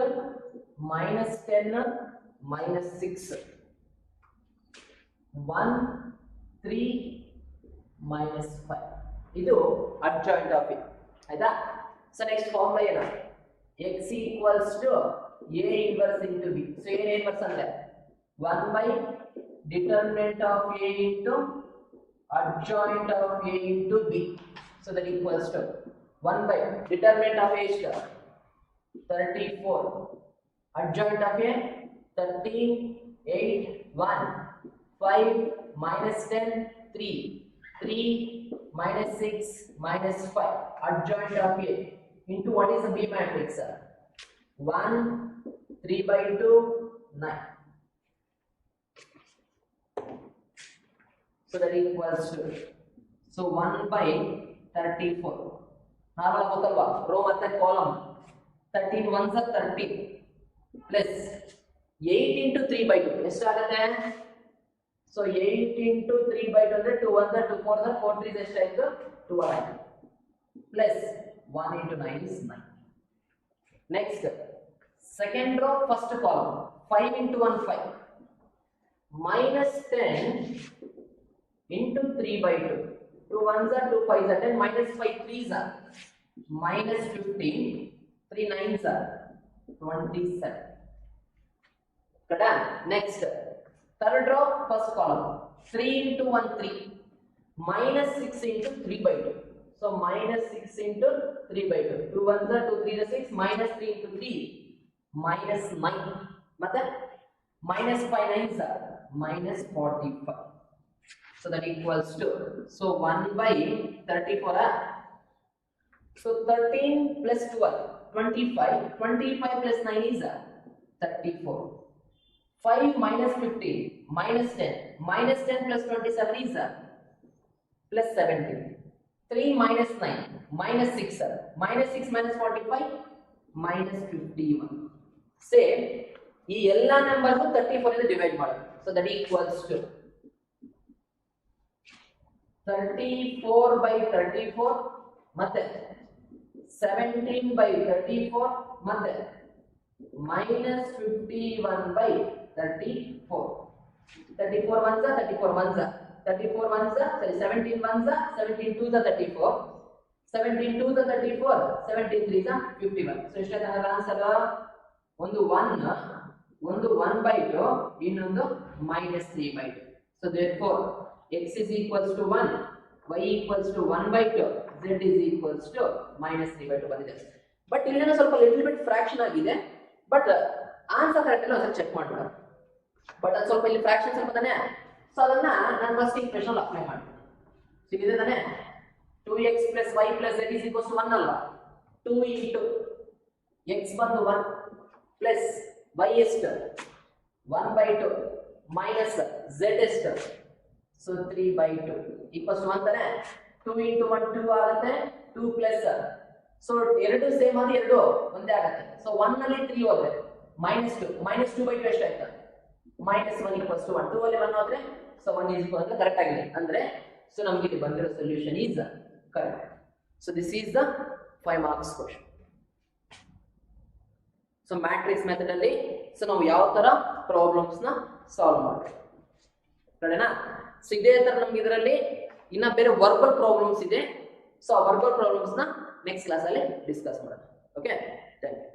minus 10 minus 6 1 3 minus 5 ಇದು adjoint of a. ಆಯ್ತಾ? So next formula ಏನು? x equals to a inverse into b. So a inverse ಅಂದ್ರೆ 1 by determinant of a into adjoint of a into b. So that equals to 1 by determinant of a is 34, adjoint of a 13 8 1 5 minus 10 3 3 minus 6 minus 5 adjoint of a into what is the b matrix? 1 3 by 2 9. So that equals to, so 1 by 34 normal ಗೊತ್ತಲ್ವಾ rho ಮತ್ತೆ column 13 1s are 13 plus 8 into 3 by 2 ಎಷ್ಟಾಗುತ್ತೆ? So 8 into 3 by 2 ಅಂದ್ರೆ 2 1s are 2 4s are 4 3s ಎಷ್ಟಾಯ್ತು? 12 ಆಯ್ತು plus 1 into 9 is 9. Next second row first column 5 into 1 5 minus 10 into 3 by 2 2 1s are 2 5s are 10 minus 5 3s are minus 15 3 9s are 27. Done. Next third row first column 3 into 1 3 minus 6 into 3 by 2. So minus 6 into 3 by 2 2 1s are 2 3s are 6 minus 3 into 3 minus 9 ಮತ್ತೆ minus 5 9s are minus 45. So that equals to, so 1 by 34 so 13 plus 12 25 25 plus 9 is 34. 5 minus 15 minus 10 minus 10 plus 27 is plus 17. 3 minus 9 minus 6 minus 6 minus 45 minus 51. Same ಈ ಎಲ್ಲಾ numbers 34 ಇಂದ divide ಮಾಡಿ. So that equals to 34 by 34 ಮತ್ತೆ 17 by 34 ಮತ್ತೆ minus 51 by 34. 34 ones are 34 ones are 34 ones are sorry 17 ones are 17 twos are 34 17 twos are 34 17 threes are 51. So ಎಷ್ಟು ಆಯ್ತು answer? ಒಂದು 1 by 2 ಇನ್ನೊಂದು minus 3 by 2. So therefore x is equals to 1 y equals to 1 by 2 z is equals to minus 3 by 2 ಬಂದಿದೆ. But ಇಲ್ಲೇನೋ ಸ್ವಲ್ಪ little bit fraction ಆಗಿದೆ, but answer correct ಇಲ್ಲ ಒಂದ್ಸಲ ಚೆಕ್ ಮಾಡ್ಬಿಡೋಣ. ಬಟ್ ಅದು ಸ್ವಲ್ಪ ಇಲ್ಲಿ ಫ್ರಾಕ್ಷನ್ ಸ್ವಲ್ಪ ತಾನೆ, ಸೊ ಅದನ್ನ ನಾನು ಫಸ್ಟ್ ಈಕ್ವೇಷನ್ ಅಪ್ಲೈ ಮಾಡ್ತೀನಿ. ಸೊ ಇದೆ ತಾನೆ 2x plus y plus z is equals to 1 ಅಲ್ವಾ? 2 into x ಬಂದು 1 plus y ಎಷ್ಟು 1 by 2 minus z ಎಷ್ಟು, so 3 by 2 equals to 1 ತಾನೆ. 2 into 1 2 ಆಗುತ್ತೆ, 2 plus so ಎರಡು ಸೇಮ್ ಆಗಿ ಎರಡು ಒಂದೇ ಆಗುತ್ತೆ. ಸೊ 1 ನಲ್ಲಿ 3 ಹೋದ್ರೆ minus 2 by 2 ಎಷ್ಟು ಆಯ್ತು? minus 1 equals to 1. 2 ಅಲ್ಲಿ 1 ಹೋದ್ರೆ so 1 is equal ಅಂತ ಕರೆಕ್ಟ್ ಆಗಿದೆ ಅಂದ್ರೆ, ಸೊ ನಮಗೆ ಇಲ್ಲಿ ಬಂದಿರೋ solution is correct. So this is the 5 marks question. So matrix method ಅಲ್ಲಿ ಸೊ ನಾವು ಯಾವ ತರ ಪ್ರಾಬ್ಲಮ್ಸ್ ನ ಸಾಲ್ವ್ ಮಾಡಬೇಕು ಕರೆನಾ. ಸೊ ಇದೇ ತರ ನಮ್ಗೆ ಇದರಲ್ಲಿ ಇನ್ನ ಬೇರೆ ವರ್ಬಲ್ ಪ್ರಾಬ್ಲಮ್ಸ್ ಇದೆ. ಸೊ ಆ ವರ್ಬಲ್ ಪ್ರಾಬ್ಲಮ್ಸ್ ನ ನೆಕ್ಸ್ಟ್ ಕ್ಲಾಸ್ ಅಲ್ಲಿ ಡಿಸ್ಕಸ್ ಮಾಡೋಣ. Okay, thank you.